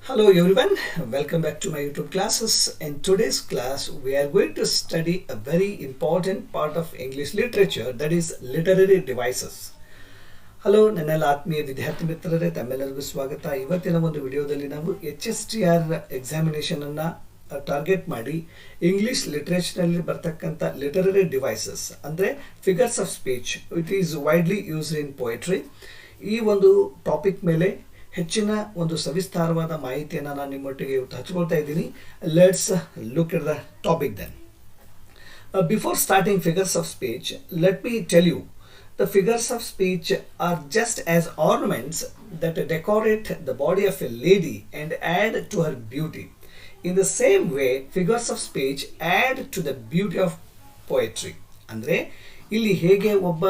Hello everyone, welcome back to my YouTube classes. In today's class, we are going to study a very important part of English literature, that is literary devices. Hello ನನ್ನೆಲ್ಲ ಆತ್ಮೀಯ ವಿದ್ಯಾರ್ಥಿ ಮಿತ್ರರೇ, ತಮ್ಮೆಲ್ಲರಿಗೂ ಸ್ವಾಗತ. ಇವತ್ತಿನ ಒಂದು ವಿಡಿಯೋದಲ್ಲಿ ನಾವು HSTR ಎಕ್ಸಾಮಿನೇಷನನ್ನು ಟಾರ್ಗೆಟ್ ಮಾಡಿ ಇಂಗ್ಲಿಷ್ ಲಿಟ್ರೇಚರ್ನಲ್ಲಿ ಬರ್ತಕ್ಕಂಥ ಲಿಟರರಿ ಡಿವೈಸಸ್ ಅಂದರೆ figures of speech it is widely used in poetry, ಈ ಒಂದು ಟಾಪಿಕ್ ಮೇಲೆ ಹೆಚ್ಚಿನ ಒಂದು ಸವಿಸ್ತಾರವಾದ ಮಾಹಿತಿಯನ್ನು ನಾನು ನಿಮ್ಮೊಟ್ಟಿಗೆ ಇವತ್ತು ಹಂಚಿಕೊಳ್ತಾ ಇದ್ದೀನಿ. Let's look at the topic then. Before starting figures of speech, let me tell you, the figures of speech are just as ornaments that decorate the body of a lady and add to her beauty. In the same way, figures of speech add to the beauty of poetry. ಅಂದರೆ ಇಲ್ಲಿ ಹೇಗೆ ಒಬ್ಬ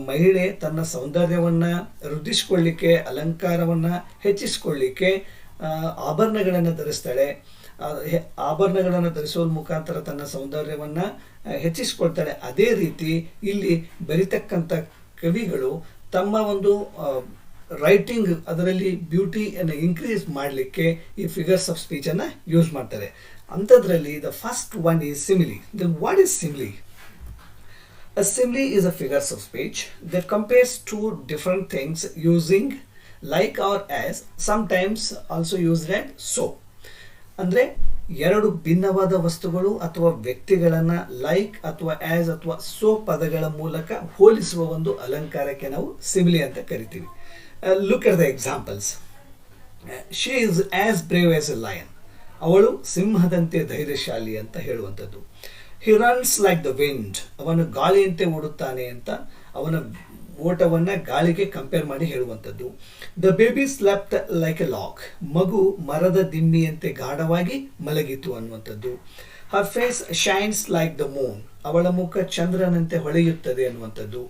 ಮಹಿಳೆ ತನ್ನ ಸೌಂದರ್ಯವನ್ನು ವೃದ್ಧಿಸಿಕೊಳ್ಳಿಕ್ಕೆ, ಅಲಂಕಾರವನ್ನು ಹೆಚ್ಚಿಸಿಕೊಳ್ಳಿಕ್ಕೆ ಆಭರಣಗಳನ್ನು ಧರಿಸ್ತಾಳೆ, ಆಭರಣಗಳನ್ನು ಧರಿಸೋದ್ರ ಮುಖಾಂತರ ತನ್ನ ಸೌಂದರ್ಯವನ್ನು ಹೆಚ್ಚಿಸಿಕೊಳ್ತಾಳೆ, ಅದೇ ರೀತಿ ಇಲ್ಲಿ ಬರಿತಕ್ಕಂಥ ಕವಿಗಳು ತಮ್ಮ ಒಂದು ರೈಟಿಂಗ್ ಅದರಲ್ಲಿ ಬ್ಯೂಟಿಯನ್ನು ಇನ್ಕ್ರೀಸ್ ಮಾಡಲಿಕ್ಕೆ ಈ ಫಿಗರ್ಸ್ ಆಫ್ ಸ್ಪೀಚನ್ನು ಯೂಸ್ ಮಾಡ್ತಾರೆ. ಅಂಥದ್ರಲ್ಲಿ the first one is simile. Then what is simile? A simile is a figures of speech that compares two different things using like or as, sometimes also used as so. ಅಂದರೆ ಎರಡು ಭಿನ್ನವಾದ ವಸ್ತುಗಳು ಅಥವಾ ವ್ಯಕ್ತಿಗಳನ್ನು like ಅಥವಾ as ಅಥವಾ so ಪದಗಳ ಮೂಲಕ ಹೋಲಿಸುವ ಒಂದು ಅಲಂಕಾರಕ್ಕೆ ನಾವು ಸಿಮಿಲಿ ಅಂತ ಕರಿತೀವಿ. Look at the examples. She is as brave as A lion. ಅವಳು ಸಿಂಹದಂತೆ ಧೈರ್ಯಶಾಲಿ ಅಂತ ಹೇಳುವಂಥದ್ದು. ಹಿ ರನ್ಸ್ ಲೈಕ್ ದ ವಿಂಡ್. ಅವನು ಗಾಳಿಯಂತೆ ಓಡುತ್ತಾನೆ ಅಂತ ಅವನ ಓಟವನ್ನು ಗಾಳಿಗೆ ಕಂಪೇರ್ ಮಾಡಿ ಹೇಳುವಂಥದ್ದು. The baby slept like a log. ಮಗು ಮರದ ದಿಮ್ಮಿಯಂತೆ ಗಾಢವಾಗಿ ಮಲಗಿತು ಅನ್ನುವಂಥದ್ದು. Her face shines like the moon. ಅವಳ ಮುಖ ಚಂದ್ರನಂತೆ ಹೊಳೆಯುತ್ತದೆ ಅನ್ನುವಂಥದ್ದು.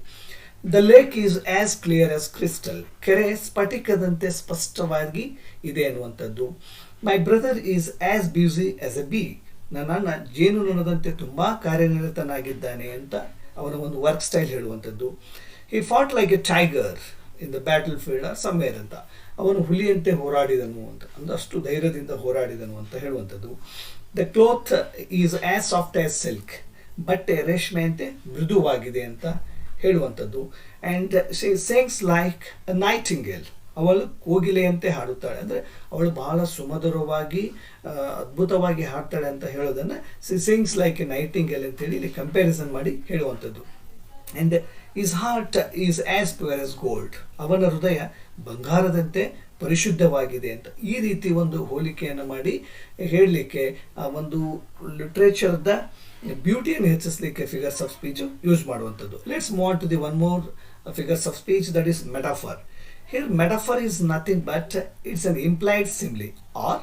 The lake is as clear as crystal. ಕೆರೆ ಸ್ಫಟಿಕದಂತೆ ಸ್ಪಷ್ಟವಾಗಿ ಇದೆ ಅನ್ನುವಂಥದ್ದು. My brother is as busy as a bee. ನನ್ನ ಜೇನುನೊಣದಂತೆ ತುಂಬ ಕಾರ್ಯನಿರತನಾಗಿದ್ದಾನೆ ಅಂತ ಅವನ ಒಂದು ವರ್ಕ್ ಸ್ಟೈಲ್ ಹೇಳುವಂಥದ್ದು. He fought like a tiger in the battle field or somewhere ಅಂತ. ಅವನು ಹುಲಿಯಂತೆ ಹೋರಾಡಿದನು ಅಂತ, ಅಂದಷ್ಟು ಧೈರ್ಯದಿಂದ ಹೋರಾಡಿದನು ಅಂತ ಹೇಳುವಂಥದ್ದು. The cloth is as soft as silk. ಬಟ್ಟೆ ರೇಷ್ಮೆಯಂತೆ ಮೃದುವಾಗಿದೆ ಅಂತ ಹೇಳುವಂಥದ್ದು. And she sings like a nightingale. ಅವಳು ಕೋಗಿಲೆಯಂತೆ ಹಾಡುತ್ತಾಳೆ, ಅಂದರೆ ಅವಳು ಬಹಳ ಸುಮಧುರವಾಗಿ ಅದ್ಭುತವಾಗಿ ಹಾಡ್ತಾಳೆ ಅಂತ ಹೇಳೋದನ್ನು she sings like a nightingale ಅಂತೇಳಿ ಇಲ್ಲಿ ಕಂಪ್ಯಾರಿಸನ್ ಮಾಡಿ ಹೇಳುವಂಥದ್ದು. And his heart is as pure as gold. ಅವನ ಹೃದಯ ಬಂಗಾರದಂತೆ ಪರಿಶುದ್ಧವಾಗಿದೆ ಅಂತ ಈ ರೀತಿ ಒಂದು ಹೋಲಿಕೆಯನ್ನು ಮಾಡಿ ಹೇಳಲಿಕ್ಕೆ ಆ ಒಂದು ಲಿಟ್ರೇಚರ್ದ ಬ್ಯೂಟಿಯನ್ನು ಹೆಚ್ಚಿಸಲಿಕ್ಕೆ ಫಿಗರ್ಸ್ ಆಫ್ ಸ್ಪೀಚು ಯೂಸ್ ಮಾಡುವಂಥದ್ದು. Let's move on to the one more figures of speech, that is metaphor. Here metaphor is nothing but it's an implied simile, or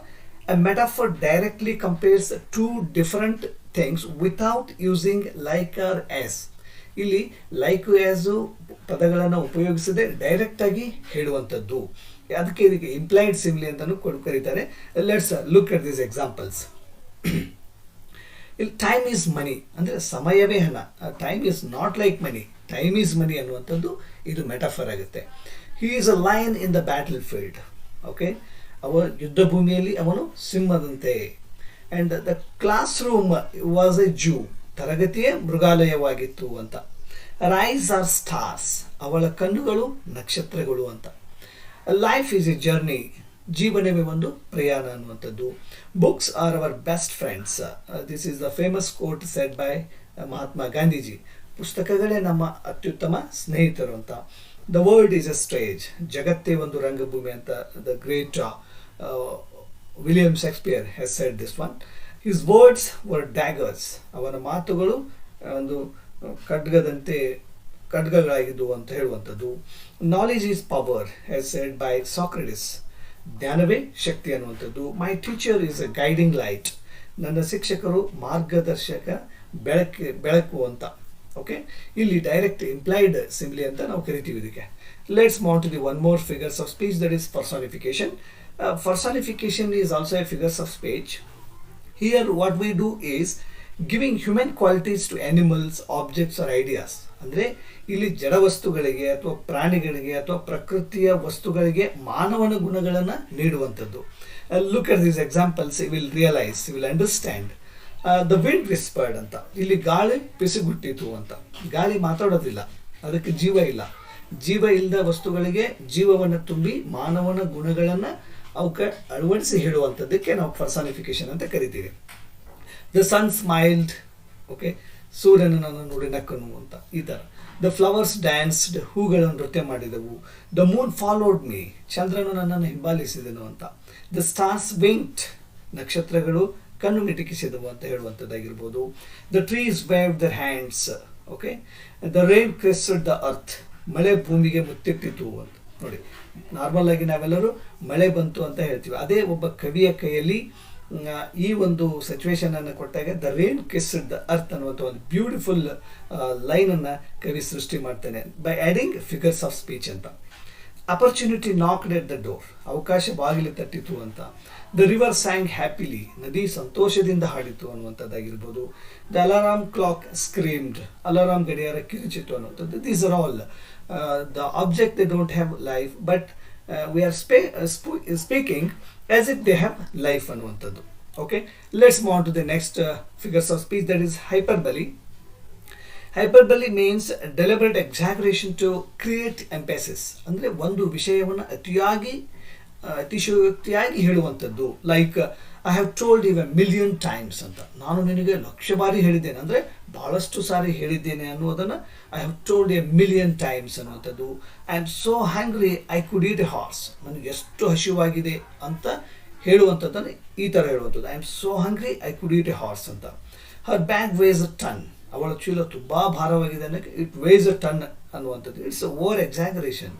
a metaphor directly compares two different things without using like or as. ಇಲ್ಲಿ like as ಪದಗಳನ್ನು ಉಪಯೋಗಿಸದೆ direct ಆಗಿ ಹೇಳುವಂಥದ್ದು, ಅದಕ್ಕೆ ಇದಕ್ಕೆ implied simile ಅಂತಲೂ ಕರೀತಾರೆ. Let's look at this examples. ಇಲ್ಲಿ ಟೈಮ್ ಈಸ್ ಮನಿ ಅಂದರೆ ಸಮಯವೇ ಹಣ. Time is not like money, time is money ಅನ್ನುವಂಥದ್ದು ಇದು ಮೆಟಾಫರ್ ಆಗುತ್ತೆ. He is a lion in the battle field. Okay, ಯುದ್ಧ ಭೂಮಿಯಲ್ಲಿ ಅವನು ಸಿಂಹದಂತೆ. And the classroom was a zoo. ತರಗತಿಯೇ ಮೃಗಾಲಯವಾಗಿತ್ತು ಅಂತ. Eyes are stars. ಅವಳ ಕಣ್ಣುಗಳು ನಕ್ಷತ್ರಗಳು ಅಂತ. Life is a journey. ಜೀವನವೇ ಒಂದು ಪ್ರಯಾಣ ಅನ್ನುವಂಥದ್ದು. Books are our best friends. This is the famous quote said by Mahatma Gandhiji. ಪುಸ್ತಕಗಳೇ ನಮ್ಮ ಅತ್ಯುತ್ತಮ ಸ್ನೇಹಿತರು ಅಂತ. The world is a stage. ಜಗತ್ತೇ ಒಂದು ರಂಗಭೂಮಿ ಅಂತ the great William Shakespeare has said this one. His words were daggers. ಅವನ ಮಾತುಗಳು ಒಂದು ಖಡ್ಗಗಳಾಗಿದ್ದವು ಅಂತ ಹೇಳುವಂಥದ್ದು. Knowledge is power has said by Socrates. ಜ್ಞಾನವೇ ಶಕ್ತಿ ಅನ್ನುವಂಥದ್ದು. My teacher is a guiding light. ನನ್ನ ಶಿಕ್ಷಕರು ಮಾರ್ಗದರ್ಶಕ ಬೆಳಕು ಅಂತ. ಓಕೆ, ಇಲ್ಲಿ ಡೈರೆಕ್ಟ್ ಇಂಪ್ಲೈಡ್ ಸಿಂಪ್ಲಿ ಅಂತ ನಾವು ಕರಿತೀವಿ ಇದಕ್ಕೆ. Let's move to the one more figures of speech, that is personification. Personification is also a figures of speech. Here what we do is giving human qualities to animals, objects or ideas. ಅಂದರೆ ಇಲ್ಲಿ ಜಡ ವಸ್ತುಗಳಿಗೆ ಅಥವಾ ಪ್ರಾಣಿಗಳಿಗೆ ಅಥವಾ ಪ್ರಕೃತಿಯ ವಸ್ತುಗಳಿಗೆ ಮಾನವನ ಗುಣಗಳನ್ನು ನೀಡುವಂಥದ್ದು. Look at these examples, you will realise, you will understand. The wind whispered ಅಂತ, ಇಲ್ಲಿ ಗಾಳಿ ಪಿಸುಗುಟ್ಟಿತು ಅಂತ. ಗಾಳಿ ಮಾತಾಡೋದಿಲ್ಲ, ಅದಕ್ಕೆ ಜೀವ ಇಲ್ಲ. ಜೀವ ಇಲ್ಲದ ವಸ್ತುಗಳಿಗೆ ಜೀವವನ್ನು ತುಂಬಿ ಮಾನವನ ಗುಣಗಳನ್ನು ಅವಕ್ಕೆ ಅಳವಡಿಸಿ ಹೇಳುವಂಥದ್ದಕ್ಕೆ ನಾವು ಪರ್ಸಾನಿಫಿಕೇಶನ್ ಅಂತ ಕರಿತೀವಿ. ದ ಸನ್ ಸ್ಮೈಲ್ಡ್, ಓಕೆ, ಸೂರ್ಯನನ್ನು ನೋಡಿ ನಕ್ಕನು ಅಂತ, ಈ ಥರ. ದ ಫ್ಲವರ್ಸ್ ಡ್ಯಾನ್ಸ್ಡ್, ಹೂಗಳನ್ನು ನೃತ್ಯ ಮಾಡಿದವು. ದ ಮೂನ್ ಫಾಲೋಡ್ ಮೀ, ಚಂದ್ರನು ನನ್ನನ್ನು ಹಿಂಬಾಲಿಸಿದನು ಅಂತ. ದ ಸ್ಟಾರ್ಸ್ ವಿಂಕ್ಡ್, ನಕ್ಷತ್ರಗಳು ಕಣ್ಣು ಮಿಟುಕಿಸಿದವು ಅಂತ ಹೇಳುವಂಥದ್ದಾಗಿರ್ಬೋದು. The trees waved their hands, okay. The rain kissed the earth, ಮಳೆ ಭೂಮಿಗೆ ಮುತ್ತಿಟ್ಟಿತು ಅಂತ. ನೋಡಿ, ನಾರ್ಮಲ್ ಆಗಿ ನಾವೆಲ್ಲರೂ ಮಳೆ ಬಂತು ಅಂತ ಹೇಳ್ತೀವಿ. ಅದೇ ಒಬ್ಬ ಕವಿಯ ಕೈಯಲ್ಲಿ ಈ ಒಂದು ಸಿಚುವೇಶನ್ ಅನ್ನು ಕೊಟ್ಟಾಗ ದ ರೇನ್ ಕಿಸ್ಡ್ ದ ಅರ್ತ್ ಅನ್ನುವಂಥ ಒಂದು ಬ್ಯೂಟಿಫುಲ್ ಲೈನನ್ನು ಕವಿ ಸೃಷ್ಟಿ ಮಾಡ್ತಾನೆ by adding figures of speech ಅಂತ. ಅಪರ್ಚುನಿಟಿ ನಾಕ್ಡ್ ಎಟ್ ದ ಡೋರ್, ಅವಕಾಶ ಬಾಗಿಲು ತಟ್ಟಿತು ಅಂತ. ದ ರಿವರ್ ಸ್ಯಾಂಗ್ ಹ್ಯಾಪಿಲಿ, ನದಿ ಸಂತೋಷದಿಂದ ಹಾಡಿತು ಅನ್ನುವಂಥದ್ದಾಗಿರ್ಬೋದು. The alarm clock screamed, alarm ಗಡಿಯಾರ ಕಿರುಚಿತು ಅನ್ನುವಂಥದ್ದು. These are all the object they don't have life but we are speaking as if they have life ಅನ್ನುವಂಥದ್ದು. Okay, let's move on to the next figures of speech, that is hyperbole. Hyperbole means deliberate exaggeration to create emphasis. ಅಂದರೆ ಒಂದು ವಿಷಯವನ್ನು ಅತಿಶಯೋಕ್ತಿಯಾಗಿ ಹೇಳುವಂಥದ್ದು. Like I have told you a million times ಅಂತ, ನಾನು ನಿನಗೆ ಲಕ್ಷ ಬಾರಿ ಹೇಳಿದ್ದೇನೆ, ಅಂದರೆ ಭಾಳಷ್ಟು ಸಾರಿ ಹೇಳಿದ್ದೇನೆ ಅನ್ನೋದನ್ನು I have told a million times ಅನ್ನುವಂಥದ್ದು. I am so hungry I could eat a horse, ನನಗೆ ಎಷ್ಟು ಹಸಿವಾಗಿದೆ ಅಂತ ಹೇಳುವಂಥದ್ದನ್ನು ಈ ಥರ ಹೇಳುವಂಥದ್ದು. I am so hungry I could eat a horse ಅಂತ. Her bag weighs a ton, ಅವಳ ಚೀಲ ತುಂಬ ಭಾರವಾಗಿದೆ ಅನ್ನೋಕ್ಕೆ ಇಟ್ ವೇಸ್ ಅ ಟನ್ ಅನ್ನುವಂಥದ್ದು. It's a over exaggeration.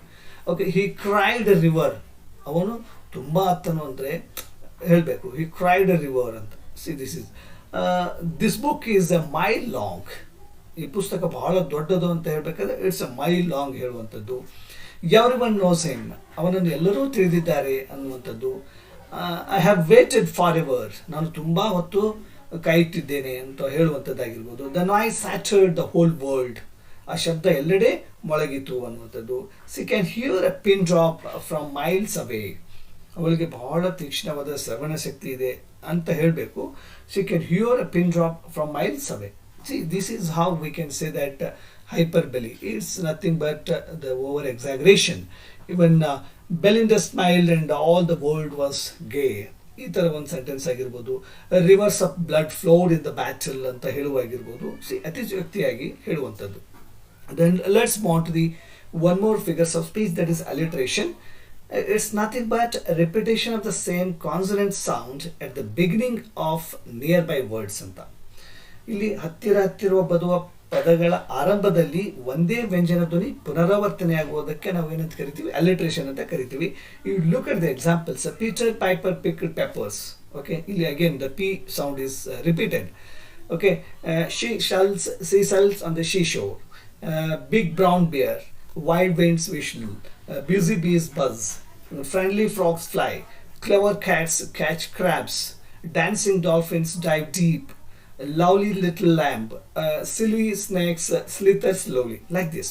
Okay, he cried a river, ಅವನು ತುಂಬ ಅತ್ತನು ಅಂದರೆ ಹೇಳಬೇಕು, ಹಿ ಕ್ರೈಡ್ ಅ ರಿವರ್ ಅಂತ. See this book is a mile long, ಈ ಪುಸ್ತಕ ಬಹಳ ದೊಡ್ಡದು ಅಂತ ಹೇಳಬೇಕಾದ್ರೆ ಇಟ್ಸ್ ಅ ಮೈಲ್ ಲಾಂಗ್ ಹೇಳುವಂಥದ್ದು. ಎವ್ರಿ ಒನ್ ನೋಸ್ ಹಿಮ್, ಅವನನ್ನು ಎಲ್ಲರೂ ತಿಳಿದಿದ್ದಾರೆ ಅನ್ನುವಂಥದ್ದು. I have waited forever, ನಾನು ತುಂಬ ಹೊತ್ತು ಕಾಯುತ್ತಿದ್ದೇನೆ ಅಂತ ಹೇಳುವಂಥದ್ದಾಗಿರ್ಬೋದು. The noise shattered the whole world, ಆ ಶಬ್ದ ಎಲ್ಲೆಡೆ ಮೊಳಗಿತು ಅನ್ನುವಂಥದ್ದು. She can hear a pin drop from miles away, ಅವಳಿಗೆ ಬಹಳ ತೀಕ್ಷ್ಣವಾದ ಶ್ರವಣ ಶಕ್ತಿ ಇದೆ ಅಂತ ಹೇಳಬೇಕು. She can hear a pin drop from miles away. See, this is how we can say that hyperbole is nothing but the over exaggeration. Even Belinda smiled and all the world was gay. ಈ ಥರ ಒಂದು sentence ಆಗಿರ್ಬೋದು. Rivers of blood flowed in the battle ಅಂತ ಹೇಳುವಾಗಿರ್ಬೋದು. ಅತಿಶಯೋಕ್ತಿಯಾಗಿ ಹೇಳುವಂಥದ್ದು. Then let's move to the one more figures of speech, that is alliteration. It's nothing but a repetition of the same consonant sound at the beginning of nearby words ಅಂತ. ಇಲ್ಲಿ ಹತ್ತಿರ ಬರುವ ಪದಗಳ ಆರಂಭದಲ್ಲಿ ಒಂದೇ ವ್ಯಂಜನ ಧ್ವನಿ ಪುನರಾವರ್ತನೆಯಾಗುವುದಕ್ಕೆ ನಾವು ಏನಂತ ಕರಿತೀವಿ, ಅಲಿಟ್ರೇಷನ್ ಅಂತ ಕರಿತೀವಿ. You look at the examples. Peter Piper picked peppers. Okay, ಇಲ್ಲಿ again the P sound is repeated. Okay, she sells on the seashore. Big brown bear, wild winds whistle, busy bees buzz, friendly frogs fly, clever cats catch crabs, dancing dolphins dive deep, lovely little lamb, silly snakes slither slowly, like this.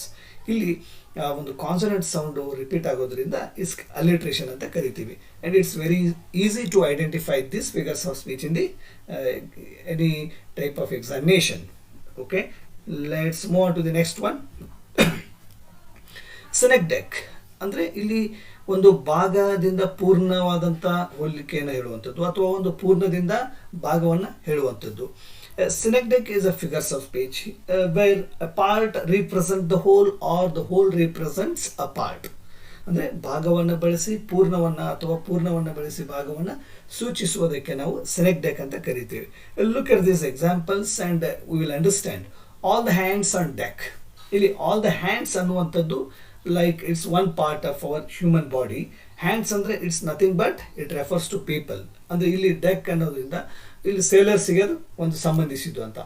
ಇಲ್ಲಿ ಒಂದು consonant sound repeat ಆಗೋದ್ರಿಂದ is alliteration ಅಂತ ಕರಿತೀವಿ. And it's very easy to identify this figures of speech in the any type of examination. Okay, let's move on to the next one. Synecdoche ಅಂದರೆ ಇಲ್ಲಿ ಒಂದು ಭಾಗದಿಂದ ಪೂರ್ಣವಾದಂಥ ಹೋಲಿಕೆಯನ್ನು ಹೇಳುವಂಥದ್ದು ಅಥವಾ ಒಂದು ಪೂರ್ಣದಿಂದ ಭಾಗವನ್ನು ಹೇಳುವಂಥದ್ದು. Synecdoche is a figures of speech where a part represents the whole or the whole represents a part. ಅಂದರೆ ಭಾಗವನ್ನು ಬಳಸಿ ಪೂರ್ಣವನ್ನು ಅಥವಾ ಪೂರ್ಣವನ್ನು ಬಳಸಿ ಭಾಗವನ್ನು ಸೂಚಿಸುವುದಕ್ಕೆ ನಾವು ಸಿನೆಕ್ಡೆಕ್ ಅಂತ ಕರಿತೀವಿ. Look at this examples and we will understand. All the hands on deck, ಇಲ್ಲಿ ಆಲ್ ದ ಹ್ಯಾಂಡ್ಸ್ ಅನ್ನುವಂಥದ್ದು like it's one part of our human body. Hands ಅಂದರೆ it's nothing but it refers to people. ಅಂದರೆ ಇಲ್ಲಿ deck ಅನ್ನೋದ್ರಿಂದ ಇಲ್ಲಿ ಸೇಲರ್ಸಿಗೆ ಅದು ಒಂದು ಸಂಬಂಧಿಸಿದ್ದು ಅಂತ.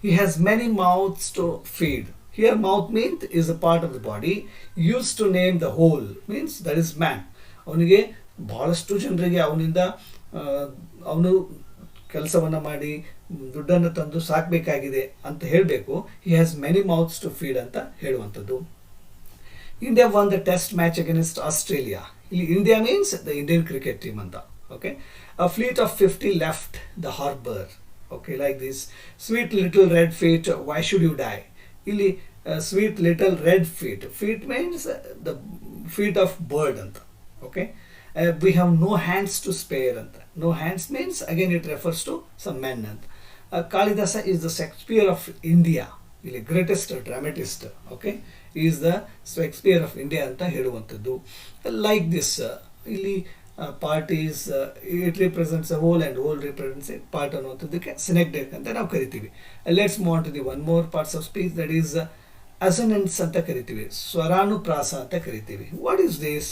He has many mouths to feed. Here mouth means is a part of the body use to name the whole means that is man. ಅವನಿಗೆ ಬಹಳಷ್ಟು ಜನರಿಗೆ ಅವನಿಂದ ಅವನು ಕೆಲಸವನ್ನು ಮಾಡಿ ದುಡ್ಡನ್ನು ತಂದು ಸಾಕಬೇಕಾಗಿದೆ ಅಂತ ಹೇಳಬೇಕು. He has many mouths to feed ಅಂತ ಹೇಳುವಂಥದ್ದು. India won the test match against Australia. ಇಲ್ಲಿ India means the Indian cricket team ಅಂತ. Okay, a fleet of 50 left the harbor. Okay, like this. Sweet little red feet, why should you die? ಇಲ್ಲಿ sweet little red feet. Feet means the feet of bird ಅಂತ. Okay, we have no hands to spare ಅಂತ. No hands means again it refers to some men ಅಂತ. Kalidasa is the Shakespeare of India. ಇಲ್ಲಿ greatest dramatist. Okay, is the Shakespeare of India ಅಂತ ಹೇಳುವಂಥದ್ದು. Like this ಇಲ್ಲಿ part is it represents a whole and whole represents a part ಅನ್ನುವಂಥದ್ದಕ್ಕೆ synecdoche ಅಂತ ನಾವು ಕರಿತೀವಿ. Let's move on to the one more parts of speech, that is assonance ಅಂತ ಕರಿತೀವಿ, ಸ್ವರಾನುಪ್ರಾಸ ಅಂತ ಕರಿತೀವಿ. What is this?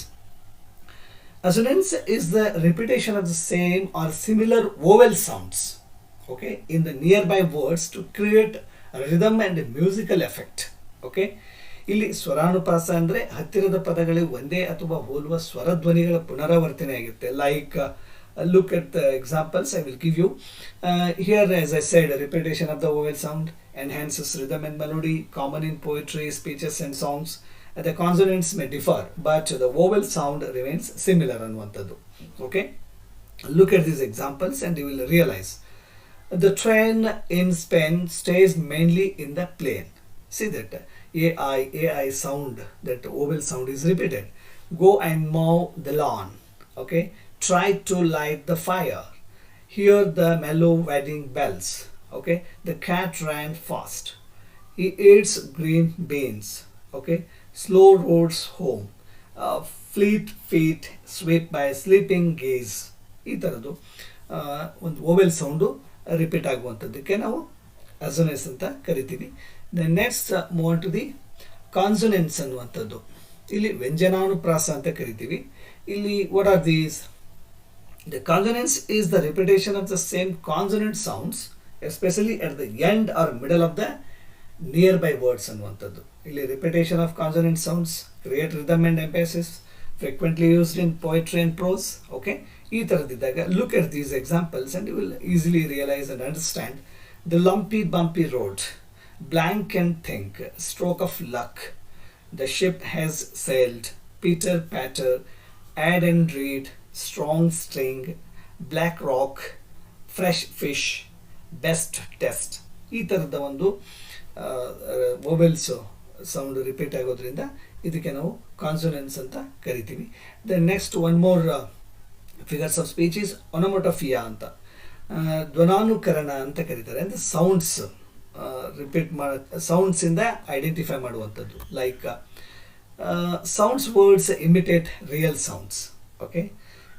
Assonance is the repetition of the same or similar vowel sounds, okay, in the nearby words to create rhythm and musical effect. Okay, ಇಲ್ಲಿ ಸ್ವರಾನುಪ್ರಾಸ ಅಂದರೆ ಹತ್ತಿರದ ಪದಗಳಿಗೆ ಒಂದೇ ಅಥವಾ ಹೋಲುವ ಸ್ವರಧ್ವನಿಗಳ ಪುನರಾವರ್ತನೆ ಆಗುತ್ತೆ. Like look at the examples I will give you. Here, as I said, a repetition of the vowel sound enhances rhythm and melody, common in poetry, speeches and songs. The consonants may differ, but the vowel sound remains similar ಅನ್ನುವಂಥದ್ದು. Okay, look at these examples and you will realize. The train in Spain stays mainly in the plain. See that AI sound, that vowel sound is repeated. Go and mow the lawn. Okay, try to light the fire. Hear the mellow wedding bells. Okay, the cat ran fast. He eats green beans. Okay, slow roads home. Fleet feet swept by sleeping geese. ಈ ಥರದ್ದು ಒಂದು ವೋವೆಲ್ sound repeat ಆಗುವಂಥದ್ದಕ್ಕೆ ನಾವು assonance ಅಂತ ಕರಿತೀವಿ. The next move on to the consonants ಅನ್ನುವಂಥದ್ದು. ಇಲ್ಲಿ ವ್ಯಂಜನಾನುಪ್ರಾಸ ಅಂತ ಕರಿತೀವಿ. ಇಲ್ಲಿ what are these? The consonants is the repetition of the same consonant sounds especially at the end or middle of the nearby words ಅನ್ನುವಂಥದ್ದು. ಇಲ್ಲಿ repetition of consonant sounds create rhythm and emphasis, frequently used in poetry and prose. Okay, ಈ ಥರದ್ದಿದ್ದಾಗ look at these examples and you will easily realise and understand. The lumpy bumpy road, blank and think, stroke of luck, the ship has sailed, Peter patter, add and read, strong string, black rock, fresh fish, best test. ಈ ಥರದ ಒಂದು vowels sound repeat ಆಗೋದ್ರಿಂದ ಇದಕ್ಕೆ ನಾವು consonance ಅಂತ ಕರಿತೀವಿ. The next one more figures of speech is onomatopoeia ಅಂತ. ಧ್ವನಾನುಕರಣ ಅಂತ ಕರೀತಾರೆ. ಅಂದರೆ ಸೌಂಡ್ಸ್ ರಿಪೀಟ್ ಸೌಂಡ್ಸಿಂದ ಐಡೆಂಟಿಫೈ ಮಾಡುವಂಥದ್ದು. Like sounds words imitate real sounds. Okay,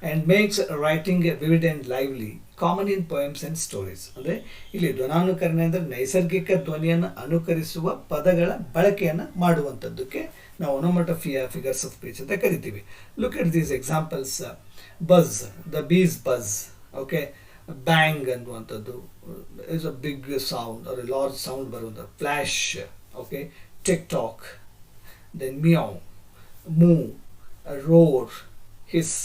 and makes writing vivid and lively, common in poems and stories. ಅಂದರೆ ಇಲ್ಲಿ ಧ್ವನಾನುಕರಣೆ ಅಂದರೆ ನೈಸರ್ಗಿಕ ಧ್ವನಿಯನ್ನು ಅನುಕರಿಸುವ ಪದಗಳ ಬಳಕೆಯನ್ನು ಮಾಡುವಂಥದ್ದಕ್ಕೆ ನಾವು ಒನೊಮೊಟೋಫಿಯಾ ಫಿಗರ್ಸ್ ಆಫ್ ಸ್ಪೀಚ್ ಅಂತ ಕರಿತೀವಿ. Look at these examples. Buzz, the bees buzz. Okay, bang ಅನ್ನುವಂಥದ್ದು is a big sound or a large sound ಬರುವಂಥ. Flash. Okay, tick tock. Then meow, moo, roar, hiss,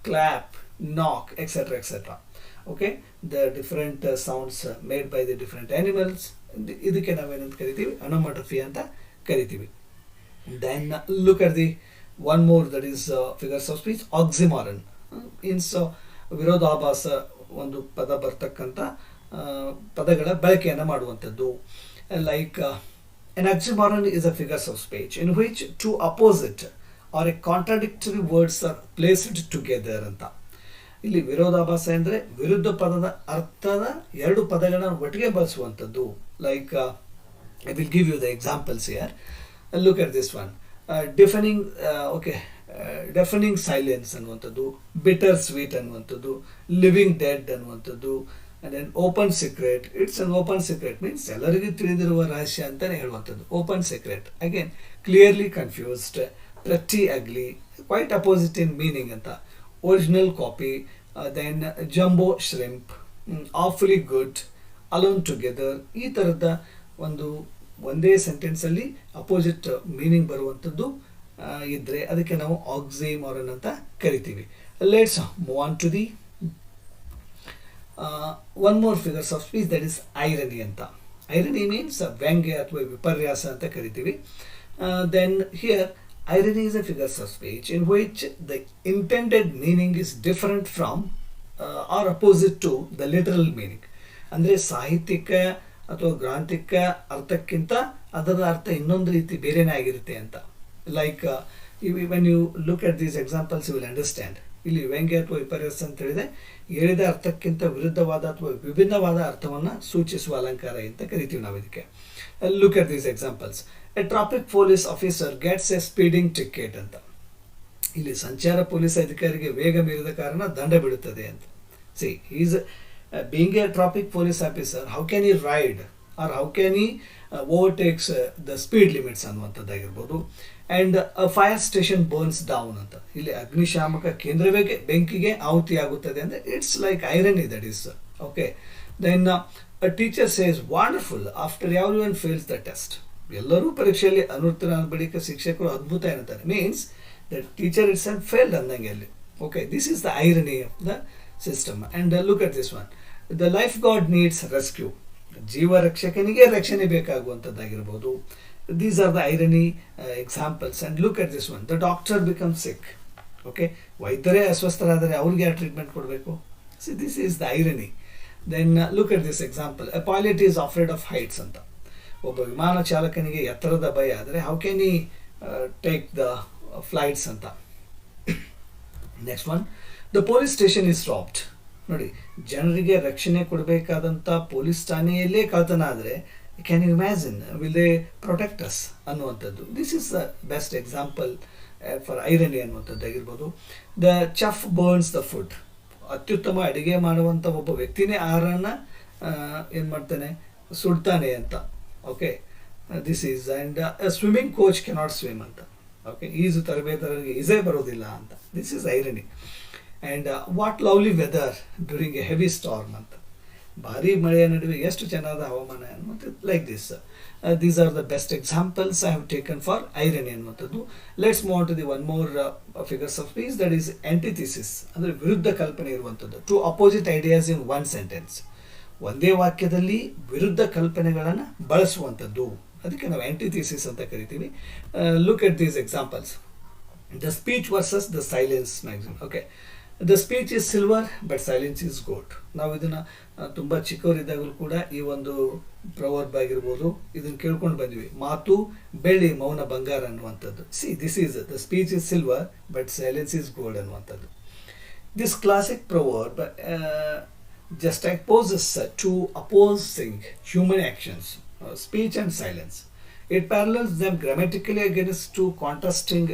clap, knock, etc. etc. Okay, the different sounds made by the different animals. ಇದಕ್ಕೆ ನಾವೇನಂತ ಕರಿತೀವಿ? ಅನೋಮಟೋಫಿಯಾ ಅಂತ ಕರಿತೀವಿ. Then look at the one more, that is figures of speech. Oxymoron means ವಿರೋಧಾಭಾಸ ಒಂದು ಪದ ಬರ್ತಕ್ಕಂಥ ಪದಗಳ ಬಳಕೆಯನ್ನು ಮಾಡುವಂಥದ್ದು. Like an oxymoron is a figures of speech in which two opposite or a contradictory words are placed together ಅಂತ. ಇಲ್ಲಿ ವಿರೋಧಾಭಾಸ ಅಂದರೆ ವಿರುದ್ಧ ಪದದ ಅರ್ಥದ ಎರಡು ಪದಗಳನ್ನ ಒಟ್ಟಿಗೆ ಬಳಸುವಂಥದ್ದು. Like I will give you the examples here. Look at this one. Deafening silence ಅನ್ನುವಂಥದ್ದು, ಬಿಟರ್ ಸ್ವೀಟ್ ಅನ್ನುವಂಥದ್ದು, ಲಿವಿಂಗ್ ಡೆಡ್ ಅನ್ನುವಂಥದ್ದು. and then open secret. It's an open secret means ಎಲ್ಲರಿಗೂ ತಿಳಿದಿರುವ ರಹಸ್ಯ ಅಂತಾನೆ ಹೇಳುವಂಥದ್ದು. Open secret again clearly confused, pretty ugly, quite opposite in meaning ಅಂತ. Original copy, then jumbo shrimp, awfully good, alone together. ಈ ಥರದ ಒಂದು ಒಂದೇ ಸೆಂಟೆನ್ಸಲ್ಲಿ ಅಪೋಸಿಟ್ ಮೀನಿಂಗ್ ಬರುವಂಥದ್ದು ಇದ್ದರೆ ಅದಕ್ಕೆ ನಾವು ಆಕ್ಸಿಮೋರನ್ ಅಂತ ಕರಿತೀವಿ. Let's move on to the one more figures of speech that is irony ಅಂತ. ಐರನಿ ಮೀನ್ಸ್ ವ್ಯಂಗ್ಯ ಅಥವಾ ವಿಪರ್ಯಾಸ ಅಂತ ಕರಿತೀವಿ. Then here irony is a figures of speech in which the intended meaning is different from or opposite to the literal meaning. ಅಂದರೆ ಸಾಹಿತ್ಯಿಕ ಅಥವಾ ಗ್ರಾಂಥಿಕ ಅರ್ಥಕ್ಕಿಂತ ಅದರ ಅರ್ಥ ಇನ್ನೊಂದು ರೀತಿ ಬೇರೆನೇ ಆಗಿರುತ್ತೆ ಅಂತ. Like when you look at these examples you will understand. ಇಲ್ಲಿ ವ್ಯಂಗ್ಯ ಅಥವಾ ವಿಪರ್ಯಾಸ ಅಂತ ಹೇಳಿದೆ ಹೇಳಿದ ಅರ್ಥಕ್ಕಿಂತ ವಿರುದ್ಧವಾದ ಅಥವಾ ವಿಭಿನ್ನವಾದ ಅರ್ಥವನ್ನು ಸೂಚಿಸುವ ಅಲಂಕಾರ ಅಂತ ಕರಿತೀವಿ ನಾವು ಇದಕ್ಕೆ. Look at these examples. A traffic police officer gets A speeding ticket ಅಂತ. ಇಲ್ಲಿ ಸಂಚಾರ ಪೊಲೀಸ್ ಅಧಿಕಾರಿಗೆ ವೇಗ ಮೀರಿದ ಕಾರಣ ದಂಡ ಬೀಳುತ್ತದೆ ಅಂತ. She is being a traffic police officer, how can he ride or how can he overtakes the speed limits ಅನ್ನುವಂಥದ್ದಾಗಿರ್ಬೋದು. And fire station burns down ಅಂತ. ಇಲ್ಲಿ ಅಗ್ನಿಶಾಮಕ ಕೇಂದ್ರವೇ ಬೆಂಕಿಗೆ ಆಹುತಿಯಾಗುತ್ತದೆ ಅಂದರೆ it's like irony that is okay. Then a teacher says wonderful after everyone fails the test. ಎಲ್ಲರೂ ಪರೀಕ್ಷೆಯಲ್ಲಿ ಅನುತ್ತೀರ್ಣರಾದ ಬಳಿಕ ಶಿಕ್ಷಕರು ಅದ್ಭುತ ಎನ್ನುತ್ತಾರೆ. Means the teacher it's and failed ಅಂದಂಗೆ ಅಲ್ಲಿ. Okay, this is the irony of the system. And look at this one. The lifeguard needs rescue. ಜೀವ ರಕ್ಷಕನಿಗೆ ರಕ್ಷಣೆ ಬೇಕಾಗುವಂಥದ್ದಾಗಿರ್ಬೋದು. These are the irony examples. And look at this one. The doctor becomes sick. Okay, ವೈದ್ಯರೇ ಅಸ್ವಸ್ಥರಾದರೆ ಅವ್ರಿಗೆ treatment ಕೊಡಬೇಕು. See this is the irony. Then look at this example. A pilot is afraid of heights ಅಂತ. ಒಬ್ಬ ವಿಮಾನ ಚಾಲಕನಿಗೆ ಎತ್ತರದ ಭಯ ಆದರೆ how can he take the flights ಅಂತ. Next one. The police station is robbed. ನೋಡಿ, ಜನರಿಗೆ ರಕ್ಷಣೆ ಕೊಡಬೇಕಾದಂಥ ಪೊಲೀಸ್ ಠಾಣೆಯಲ್ಲೇ ಕಳ್ತನ ಆದರೆ can you imagine will they protect us ಅನ್ನುವಂಥದ್ದು. This is the best example for irony ಅನ್ನುವಂಥದ್ದಾಗಿರ್ಬೋದು. The chef burns the food. ಅತ್ಯುತ್ತಮ ಅಡುಗೆ ಮಾಡುವಂಥ ಒಬ್ಬ ವ್ಯಕ್ತಿನೇ ಆಹಾರನ ಏನು ಮಾಡ್ತಾನೆ, ಸುಡ್ತಾನೆ ಅಂತ. Okay, this is. And swimming coach cannot swim ಅಂತ. ಓಕೆ, ಈಜು ತರಬೇತರಿಗೆ ಈಜೇ ಬರೋದಿಲ್ಲ ಅಂತ. This is irony. And what lovely weather during a heavy storm ಅಂತ. ಭಾರಿ ಮಳೆಯ ನಡುವೆ ಎಷ್ಟು ಚೆನ್ನಾದ ಹವಾಮಾನ ಅನ್ನುವಂಥದ್ದು. Like this. These are the best examples I have taken for irony ಅನ್ನುವಂಥದ್ದು. Let's move on to the one more figures of speech that is antithesis. ಅಂದರೆ ವಿರುದ್ಧ ಕಲ್ಪನೆ ಇರುವಂಥದ್ದು. To opposite ideas in one sentence. ಒಂದೇ ವಾಕ್ಯದಲ್ಲಿ ವಿರುದ್ಧ ಕಲ್ಪನೆಗಳನ್ನು ಬಳಸುವಂಥದ್ದು. ಅದಕ್ಕೆ ನಾವು ಆಂಟಿಥಿಸಿಸ್ ಅಂತ ಕರಿತೀವಿ. Look at these examples. The speech versus the silence maxim. Okay, the speech is silver but silence is gold. ನಾವು ಇದನ್ನು ತುಂಬ ಚಿಕ್ಕವರಿದ್ದಾಗಲೂ ಕೂಡ ಈ ಒಂದು ಪ್ರವರ್ಬ್ ಆಗಿರ್ಬೋದು ಇದನ್ನು ಕೇಳ್ಕೊಂಡು ಬಂದ್ವಿ. ಮಾತು ಬೆಳ್ಳಿ, ಮೌನ ಬಂಗಾರ ಅನ್ನುವಂಥದ್ದು. See this is the speech is silver but silence is gold ಅನ್ನುವಂಥದ್ದು. This classic proverb just exposes two opposing human actions, speech and silence. It parallels them grammatically against two contrasting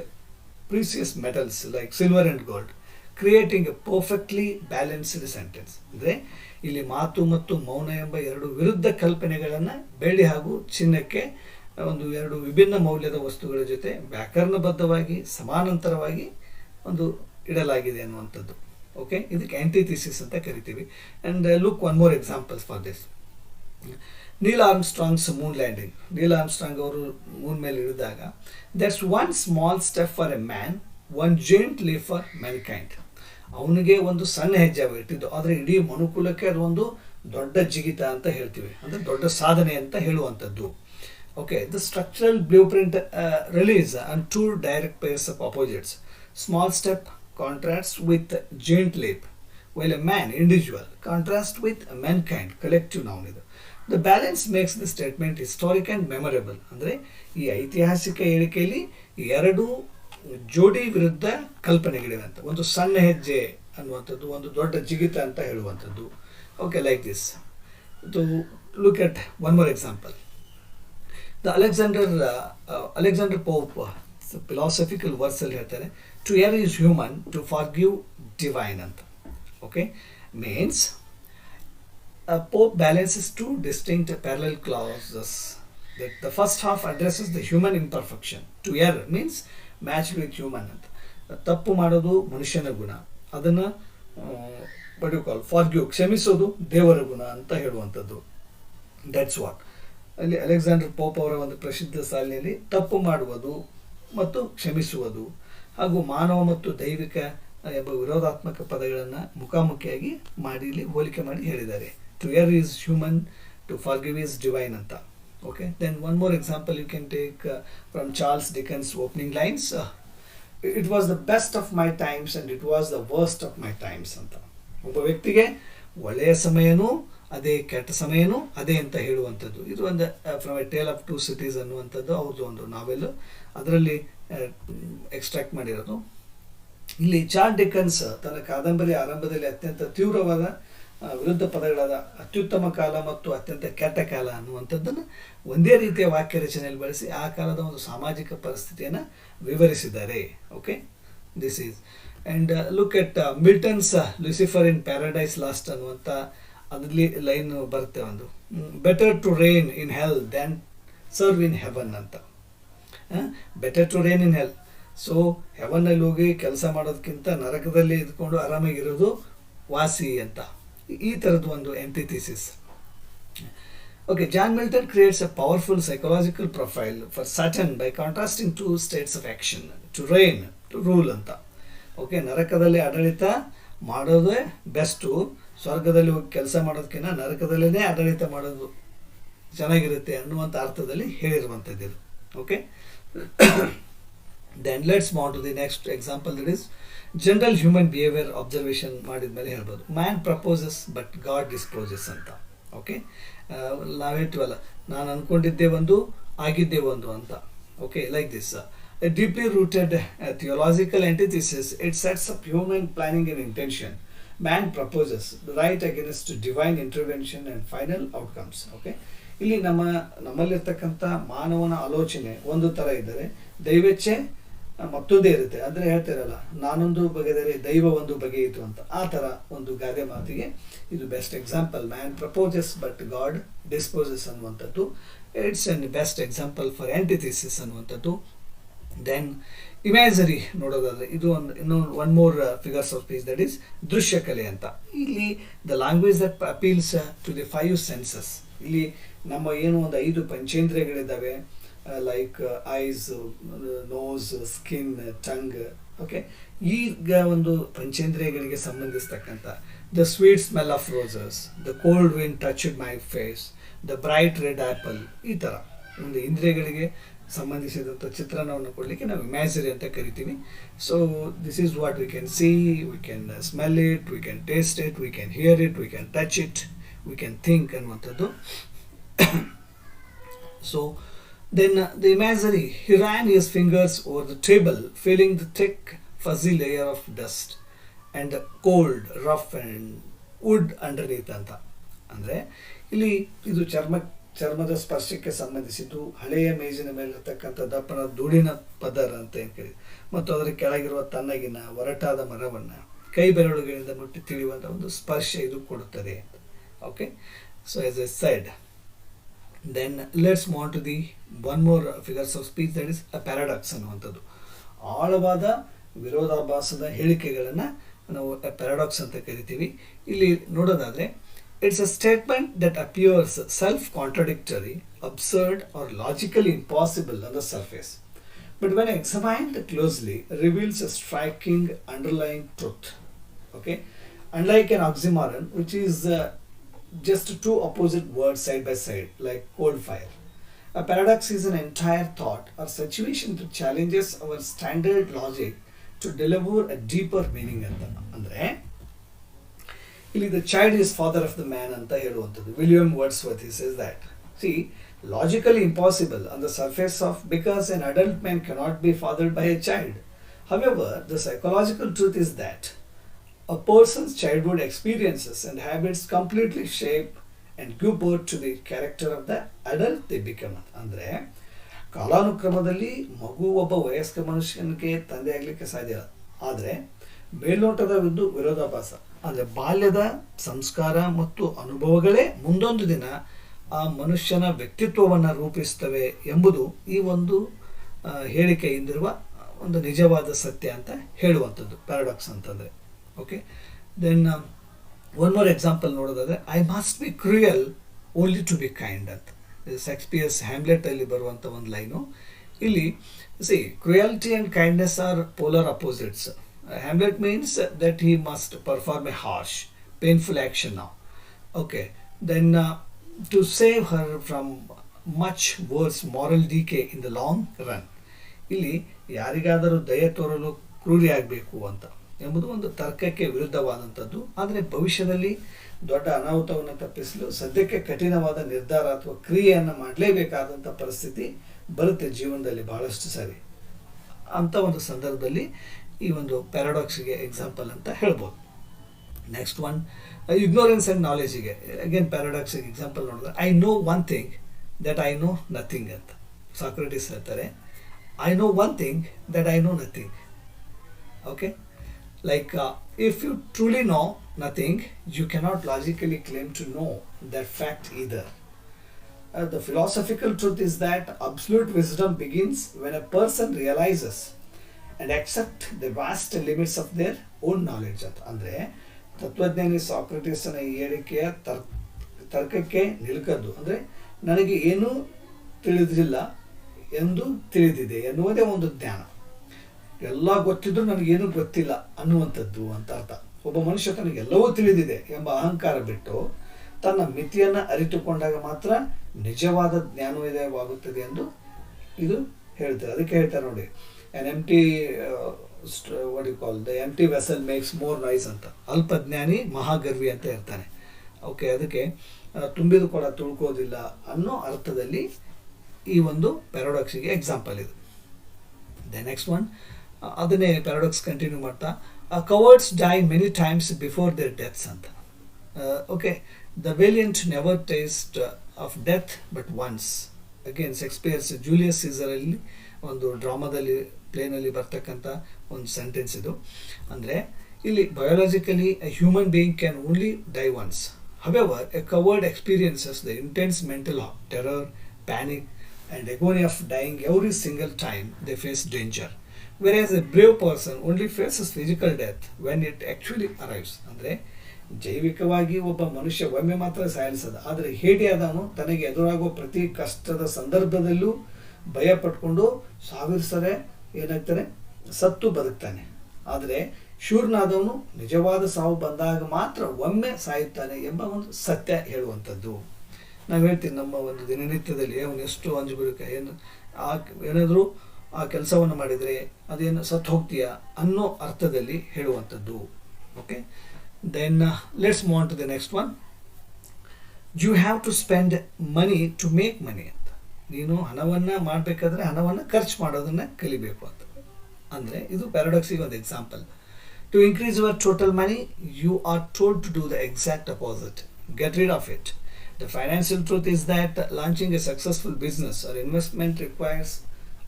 precious metals like silver and gold, creating a perfectly balanced sentence. ಅಂದರೆ ಇಲ್ಲಿ ಮಾತು ಮತ್ತು ಮೌನ ಎಂಬ ಎರಡು ವಿರುದ್ಧ ಕಲ್ಪನೆಗಳನ್ನು ಬೆಳ್ಳಿ ಹಾಗೂ ಚಿನ್ನಕ್ಕೆ ಒಂದು ಎರಡು ವಿಭಿನ್ನ ಮೌಲ್ಯದ ವಸ್ತುಗಳ ಜೊತೆ ವ್ಯಾಕರಣಬದ್ಧವಾಗಿ ಸಮಾನಾಂತರವಾಗಿ ಒಂದು ಇಡಲಾಗಿದೆ ಅನ್ನುವಂಥದ್ದು. ಓಕೆ, ಇದಕ್ಕೆ ಆಂಟಿಥಿಸಿಸ್ ಅಂತ ಕರಿತೀವಿ. And look one more examples for this. Neil Armstrong's moon landing. Neil Armstrong ಅವರು ಮೂನ್ ಮೇಲೆ ಇಳಿದಾಗ that's one small step for a man, one giant leap for mankind. ಅವನಿಗೆ ಒಂದು ಸಣ್ಣ ಹೆಜ್ಜೆ ಇಟ್ಟಿದ್ದು, ಆದರೆ ಇಡೀ ಮನುಕುಲಕ್ಕೆ ಅದು ಒಂದು ದೊಡ್ಡ ಜಿಗಿತ ಅಂತ ಹೇಳ್ತೀವಿ, ಅಂದರೆ ದೊಡ್ಡ ಸಾಧನೆ ಅಂತ ಹೇಳುವಂಥದ್ದು. Okay, the structural blue print release on two direct pairs of opposites. Small step contrasts with giant leap, while a man, individual, contrasts with mankind, collective noun ಇದು. The balance makes the statement historic and memorable. ಅಂದರೆ ಈ ಐತಿಹಾಸಿಕ ಹೇಳಿಕೆಯಲ್ಲಿ ಎರಡು ಜೋಡಿ ವಿರುದ್ಧ ಕಲ್ಪನೆಗಳಿವೆ ಅಂತ. ಒಂದು ಸಣ್ಣ ಹೆಜ್ಜೆ ಅನ್ನುವಂಥದ್ದು, ಒಂದು ದೊಡ್ಡ ಜಿಗಿತ ಅಂತ ಹೇಳುವಂಥದ್ದು. Okay, like this. To look at one more example. The Alexander Pope philosophical ವರ್ಸಲ್ಲಿ ಹೇಳ್ತಾರೆ, to err is human, to forgive divine ಅಂತ. Okay, means Pope balances two distinct parallel clauses. That the first half addresses the human imperfection. To err means matched with human ಅಂತ. ತಪ್ಪು ಮಾಡೋದು ಮನುಷ್ಯನ ಗುಣ, ಅದನ್ನು forgive ಕ್ಷಮಿಸೋದು ದೇವರ ಗುಣ ಅಂತ ಹೇಳುವಂಥದ್ದು. ದಟ್ಸ್ ವಾಟ್ ಅಲ್ಲಿ ಅಲೆಕ್ಸಾಂಡರ್ ಪೋಪ್ ಅವರ ಒಂದು ಪ್ರಸಿದ್ಧ ಸಾಲಿನಲ್ಲಿ ತಪ್ಪು ಮಾಡುವುದು ಮತ್ತು ಕ್ಷಮಿಸುವುದು ಹಾಗೂ ಮಾನವ ಮತ್ತು ದೈವಿಕ ಎಂಬ ವಿರೋಧಾತ್ಮಕ ಪದಗಳನ್ನು ಮುಖಾಮುಖಿಯಾಗಿ ಮಾಡಿ ಇಲ್ಲಿ ಹೋಲಿಕೆ ಮಾಡಿ ಹೇಳಿದ್ದಾರೆ. To err is human, to forgive is divine ಅಂತ. Okay, then one more example you can take from Charles Dickens opening lines. It was the best of my times and it was the worst of my times ಅಂತ. ಒಬ್ಬ ವ್ಯಕ್ತಿಗೆ ಒಳ್ಳೆಯ ಸಮಯನೂ ಅದೇ, ಕೆಟ್ಟ ಸಮಯನೂ ಅದೇ ಅಂತ ಹೇಳುವಂಥದ್ದು. ಇದು ಒಂದು from A Tale of Two Cities ಅನ್ನುವಂಥದ್ದು ಅವ್ರದ್ದು ಒಂದು ನಾವೆಲ್, ಅದರಲ್ಲಿ ಎಕ್ಸ್ಟ್ರಾಕ್ಟ್ ಮಾಡಿರೋದು. ಇಲ್ಲಿ ಚಾರ್ಲ್ಸ್ ಡಿಕನ್ಸ್ ತನ್ನ ಕಾದಂಬರಿ ಆರಂಭದಲ್ಲಿ ಅತ್ಯಂತ ತೀವ್ರವಾದ ವಿರುದ್ಧ ಪದಗಳಾದ ಅತ್ಯುತ್ತಮ ಕಾಲ ಮತ್ತು ಅತ್ಯಂತ ಕೆಟ್ಟ ಕಾಲ ಅನ್ನುವಂಥದ್ದನ್ನು ಒಂದೇ ರೀತಿಯ ವಾಕ್ಯ ರಚನೆಯಲ್ಲಿ ಬಳಸಿ ಆ ಕಾಲದ ಒಂದು ಸಾಮಾಜಿಕ ಪರಿಸ್ಥಿತಿಯನ್ನು ವಿವರಿಸಿದ್ದಾರೆ. Okay, this is and look at Milton's Lucifer in Paradise Lost ಅನ್ನುವಂಥ ಅದರಲ್ಲಿ ಲೈನ್ ಬರುತ್ತೆ ಒಂದು, better to reign in hell than serve in heaven ಅಂತ. Better to reign in hell, so ಹೆವನ್ನಲ್ಲಿ ಹೋಗಿ ಕೆಲಸ ಮಾಡೋದಕ್ಕಿಂತ ನರಕದಲ್ಲಿ ಇದ್ಕೊಂಡು ಆರಾಮಾಗಿರೋದು ವಾಸಿ ಅಂತ. ಈ ಥರದ್ದು ಒಂದು antithesis. Okay, John Milton creates a powerful psychological profile for Satan by contrasting two states of action, to reign, to rule ಅಂತ. ಓಕೆ, ನರಕದಲ್ಲಿ ಆಡಳಿತ ಮಾಡೋದೇ ಬೆಸ್ಟು, ಸ್ವರ್ಗದಲ್ಲಿ ಹೋಗಿ ಕೆಲಸ ಮಾಡೋದಕ್ಕಿಂತ ನರಕದಲ್ಲೇ ಆಡಳಿತ ಮಾಡೋದು ಚೆನ್ನಾಗಿರುತ್ತೆ ಅನ್ನುವಂಥ ಅರ್ಥದಲ್ಲಿ ಹೇಳಿರುವಂಥದ್ದು ಇದು. Okay, then let's move to the next example, that is general human behaviour observation ಮಾಡಿದ್ಮೇಲೆ ಹೇಳ್ಬೋದು. Man proposes but God disposes ಅಂತ. ಓಕೆ, ನಾವು ಹೇಳ್ತೀವಲ್ಲ, ನಾನು ಅಂದ್ಕೊಂಡಿದ್ದೆ ಒಂದು, ಆಗಿದ್ದೇ ಒಂದು ಅಂತ. Okay, like this a deeply rooted theological antithesis, it sets up human planning and intention. Man proposes the right against divine intervention and final outcomes. Okay, ಇಲ್ಲಿ ನಮ್ಮಲ್ಲಿರ್ತಕ್ಕಂಥ ಮಾನವನ ಆಲೋಚನೆ ಒಂದು ಥರ ಇದ್ದರೆ ದೈವೇಚ್ಛೆ ಮತ್ತೊಂದೇ ಇರುತ್ತೆ. ಅಂದರೆ ಹೇಳ್ತಿರಲ್ಲ, ನಾನೊಂದು ಬಗೆದರೆ ದೈವ ಒಂದು ಬಗೆಯಿತು ಅಂತ, ಆ ಥರ ಒಂದು ಗಾದೆ ಮಾತಿಗೆ ಇದು best example. Man proposes but God disposes ಅನ್ನುವಂಥದ್ದು it's an best example for antithesis ಅನ್ನುವಂಥದ್ದು. ದೆನ್ ಇಮ್ಯಾಜರಿ ನೋಡೋದಾದರೆ ಇದು ಒಂದು ಇನ್ನೊಂದು one more figures of speech, that is ದೃಶ್ಯ ಕಲೆ ಅಂತ. ಇಲ್ಲಿ the language that appeals to the 5 senses. ಇಲ್ಲಿ ನಮ್ಮ ಏನು ಒಂದು 5 ಪಂಚೇಂದ್ರಿಯಗಳಿದ್ದಾವೆ, like eyes, nose, skin, tongue. Okay, ಈಗ ಒಂದು ಪಂಚೇಂದ್ರಿಯಗಳಿಗೆ ಸಂಬಂಧಿಸ್ತಕ್ಕಂಥ the sweet smell of roses, the cold wind touched my face, the bright red apple, ಈ ಥರ ಒಂದು ಇಂದ್ರಿಯಗಳಿಗೆ ಸಂಬಂಧಿಸಿದಂಥ ಚಿತ್ರಣವನ್ನು ಕೊಡಲಿಕ್ಕೆ ನಾವು ಇಮ್ಯಾಜರಿ ಅಂತ ಕರಿತೀವಿ. So this is what we can see, we can smell it, we can taste it, we can hear it, we can touch it, we can think ಅನ್ನುವಂಥದ್ದು. So then the imagery, he ran his fingers over the table, feeling the thick fuzzy layer of dust and the cold rough and wood underneath ಅಂತ. ಅಂದರೆ ಇಲ್ಲಿ ಇದು ಚರ್ಮದ ಸ್ಪರ್ಶಕ್ಕೆ ಸಂಬಂಧಿಸಿದ್ದು, ಹಳೆಯ ಮೇಜಿನ ಮೇಲಿರ್ತಕ್ಕಂಥ ದಪ್ಪನ ಧೂಳಿನ ಪದರ ಅಂತ ಏನು ಕರೀತೀವಿ, ಮತ್ತು ಅದರ ಕೆಳಗಿರುವ ತಣ್ಣಗಿನ ಒರಟಾದ ಮರವನ್ನು ಕೈ ಬೆರಳುಗಳಿಂದ ಮುಟ್ಟಿ ತಿಳಿಯುವಂಥ ಒಂದು ಸ್ಪರ್ಶ ಇದು ಕೊಡುತ್ತದೆ. Okay, so as I said, then let's move to the one more figures of speech, that is a paradox ಅನ್ನುವಂಥದ್ದು. ಆಳವಾದ ವಿರೋಧಾಭಾಸದ ಹೇಳಿಕೆಗಳನ್ನು ನಾವು ಪ್ಯಾರಾಡಾಕ್ಸ್ ಅಂತ ಕರಿತೀವಿ. ಇಲ್ಲಿ ನೋಡೋದಾದರೆ, it's a statement that appears self-contradictory, absurd, or logically impossible on the surface, but when examined closely, reveals a striking underlying truth. Okay, unlike an oxymoron, which is just two opposite words side by side, like cold fire, a paradox is an entire thought or situation that challenges our standard logic to deliver a deeper meaning. ಅಂದರೆ ಇಲ್ಲಿ the child is father of the man ಅಂತ ಹೇಳುವಂಥದ್ದು. William Wordsworth he says that, see, logically impossible on the surface of, because an adult man cannot be fathered by a child. However, the psychological truth is that a person's childhood experiences and habits completely shape and give birth to the character of the adult they become. ಅಂದರೆ ಕಾಲಾನುಕ್ರಮದಲ್ಲಿ ಮಗು ಒಬ್ಬ ವಯಸ್ಕ ಮನುಷ್ಯನಿಗೆ ತಂದೆ ಆಗಲಿಕ್ಕೆ ಸಾಧ್ಯ ಇಲ್ಲ, ಆದರೆ ಮೇಲ್ನೋಟದ ಒಂದು ವಿರೋಧಾಭಾಸ ಅಂದರೆ ಬಾಲ್ಯದ ಸಂಸ್ಕಾರ ಮತ್ತು ಅನುಭವಗಳೇ ಮುಂದೊಂದು ದಿನ ಆ ಮನುಷ್ಯನ ವ್ಯಕ್ತಿತ್ವವನ್ನು ರೂಪಿಸ್ತವೆ ಎಂಬುದು ಈ ಒಂದು ಹೇಳಿಕೆಯಿಂದಿರುವ ಒಂದು ನಿಜವಾದ ಸತ್ಯ ಅಂತ ಹೇಳುವಂಥದ್ದು ಪ್ಯಾರಾಡಾಕ್ಸ್ ಅಂತಂದರೆ. Okay, then one more example ನೋಡೋದಾದರೆ, I must be cruel only to be kind ಅಂತ. ಶೇಕ್ಸ್ಪಿಯರ್ಸ್ ಹ್ಯಾಮ್ಲೆಟಲ್ಲಿ ಬರುವಂಥ ಒಂದು ಲೈನು. ಇಲ್ಲಿ see, cruelty and kindness are polar opposites. Hamlet means that he must perform a harsh, painful action now. Okay, then to save her from much worse moral decay in the long run. ಇಲ್ಲಿ ಯಾರಿಗಾದರೂ ದಯೆ ತೋರಲು ಕ್ರೂರಿಯಾಗಬೇಕು ಅಂತ ಎಂಬುದು ಒಂದು ತರ್ಕಕ್ಕೆ ವಿರುದ್ಧವಾದಂಥದ್ದು. ಆದರೆ ಭವಿಷ್ಯದಲ್ಲಿ ದೊಡ್ಡ ಅನಾಹುತವನ್ನು ತಪ್ಪಿಸಲು ಸದ್ಯಕ್ಕೆ ಕಠಿಣವಾದ ನಿರ್ಧಾರ ಅಥವಾ ಕ್ರಿಯೆಯನ್ನು ಮಾಡಲೇಬೇಕಾದಂಥ ಪರಿಸ್ಥಿತಿ ಬರುತ್ತೆ ಜೀವನದಲ್ಲಿ ಬಹಳಷ್ಟು ಸಾರಿ. ಅಂಥ ಒಂದು ಸಂದರ್ಭದಲ್ಲಿ ಈ ಒಂದು ಪ್ಯಾರಾಡಾಕ್ಸ್ಗೆ ಎಕ್ಸಾಂಪಲ್ ಅಂತ ಹೇಳ್ಬೋದು. ನೆಕ್ಸ್ಟ್ ಒನ್, ಇಗ್ನೋರೆನ್ಸ್ ಆ್ಯಂಡ್ ನಾಲೆಜಿಗೆ ಅಗೇನ್ ಪ್ಯಾರಾಡಾಕ್ಸಿಗೆ ಎಕ್ಸಾಂಪಲ್ ನೋಡಿದ್ರೆ, I know one thing that I know nothing ಅಂತ ಸಾಕ್ರೆಟಿಸ್ ಹೇಳ್ತಾರೆ. I know one thing that I know nothing. Okay, like if you truly know nothing, you cannot logically claim to know that fact either. The philosophical truth is that absolute wisdom begins when a person realizes and accepts the vast limits of their own knowledge. ಅಂದರೆ ತತ್ವಜ್ಞಾನಿ ಸಾಕ್ರೆಟಿಸನ ಈ ಹೇಳಿಕೆಯ ತರ್ಕಕ್ಕೆ ನಿಲುಕದ್ದು ಅಂದರೆ ನನಗೆ ಏನೂ ತಿಳಿದಿಲ್ಲ ಎಂದು ತಿಳಿದಿದೆ ಎನ್ನುವುದೇ ಒಂದು ಜ್ಞಾನ. ಎಲ್ಲ ಗೊತ್ತಿದ್ರೂ ನನಗೇನು ಗೊತ್ತಿಲ್ಲ ಅನ್ನುವಂಥದ್ದು ಅಂತ ಅರ್ಥ. ಒಬ್ಬ ಮನುಷ್ಯ ತನಗೆಲ್ಲವೂ ತಿಳಿದಿದೆ ಎಂಬ ಅಹಂಕಾರ ಬಿಟ್ಟು ತನ್ನ ಮಿತಿಯನ್ನು ಅರಿತುಕೊಂಡಾಗ ಮಾತ್ರ ನಿಜವಾದ ಜ್ಞಾನೋದಯವಾಗುತ್ತದೆ ಎಂದು ಇದು ಹೇಳ್ತಾರೆ. ಅದಕ್ಕೆ ಹೇಳ್ತಾರೆ ನೋಡಿ, an empty what you call the empty vessel makes more noise ಅಂತ. ಅಲ್ಪಜ್ಞಾನಿ ಮಹಾಗರ್ವಿ ಅಂತ ಇರ್ತಾನೆ. ಓಕೆ, ಅದಕ್ಕೆ ತುಂಬಿದ ಕೊಡ ತುಳ್ಕೋದಿಲ್ಲ ಅನ್ನೋ ಅರ್ಥದಲ್ಲಿ ಈ ಒಂದು ಪ್ಯಾರಾಡಾಕ್ಸಿಗೆ ಎಕ್ಸಾಂಪಲ್ ಇದು. ದ ನೆಕ್ಸ್ಟ್ ಒನ್, ಅದನ್ನೇ ಪ್ಯಾರಾಡಾಕ್ಸ್ ಕಂಟಿನ್ಯೂ ಮಾಡ್ತಾ, cowards die many times before their deaths ಅಂತ. Okay, the valiant never taste of death but once. Again Shakespeare's Julius ಸೀಸರಲ್ಲಿ ಒಂದು ಡ್ರಾಮಾದಲ್ಲಿ ಪ್ಲೇನಲ್ಲಿ ಬರ್ತಕ್ಕಂಥ ಒಂದು ಸೆಂಟೆನ್ಸ್ ಇದು. ಅಂದರೆ ಇಲ್ಲಿ biologically a human being can only die once. However a coward experiences the intense mental terror, panic and agony of dying every single time they face danger, whereas a brave person only faces physical death when it actually arrives. ಅಂದರೆ ಜೈವಿಕವಾಗಿ ಒಬ್ಬ ಮನುಷ್ಯ ಒಮ್ಮೆ ಮಾತ್ರ ಸಾಯಿಸದ, ಆದರೆ ಹೇಡಿಯಾದವನು ತನಗೆ ಎದುರಾಗುವ ಪ್ರತಿ ಕಷ್ಟದ ಸಂದರ್ಭದಲ್ಲೂ ಭಯ ಪಟ್ಕೊಂಡು ಸಾವಿರ ಸರಿ ಏನಾಗ್ತಾನೆ, ಸತ್ತು ಬದುಕ್ತಾನೆ. ಆದರೆ ಶೂರ್ನಾದವನು ನಿಜವಾದ ಸಾವು ಬಂದಾಗ ಮಾತ್ರ ಒಮ್ಮೆ ಸಾಯುತ್ತಾನೆ ಎಂಬ ಒಂದು ಸತ್ಯ ಹೇಳುವಂಥದ್ದು. ನಾವು ಹೇಳ್ತೀವಿ ನಮ್ಮ ಒಂದು ದಿನನಿತ್ಯದಲ್ಲಿ ಅವನು ಎಷ್ಟು ಅಂಜಬೇಕು, ಏನಾದರೂ ಆ ಕೆಲಸವನ್ನು ಮಾಡಿದರೆ ಅದೇನು ಸತ್ತು ಹೋಗ್ತೀಯಾ ಅನ್ನೋ ಅರ್ಥದಲ್ಲಿ ಹೇಳುವಂಥದ್ದು. Okay, then let's move on to the next one. You have to spend money to make money ಅಂತ. ನೀನು ಹಣವನ್ನು ಮಾಡಬೇಕಾದ್ರೆ ಹಣವನ್ನು ಖರ್ಚು ಮಾಡೋದನ್ನು ಕಲಿಬೇಕು ಅಂತ. ಅಂದರೆ ಇದು ಪ್ಯಾರಾಡಾಕ್ಸಿಗೆ ಒಂದು example. To increase your total money you are told to do the exact opposite, get rid of it. The financial truth is that launching a successful business or investment requires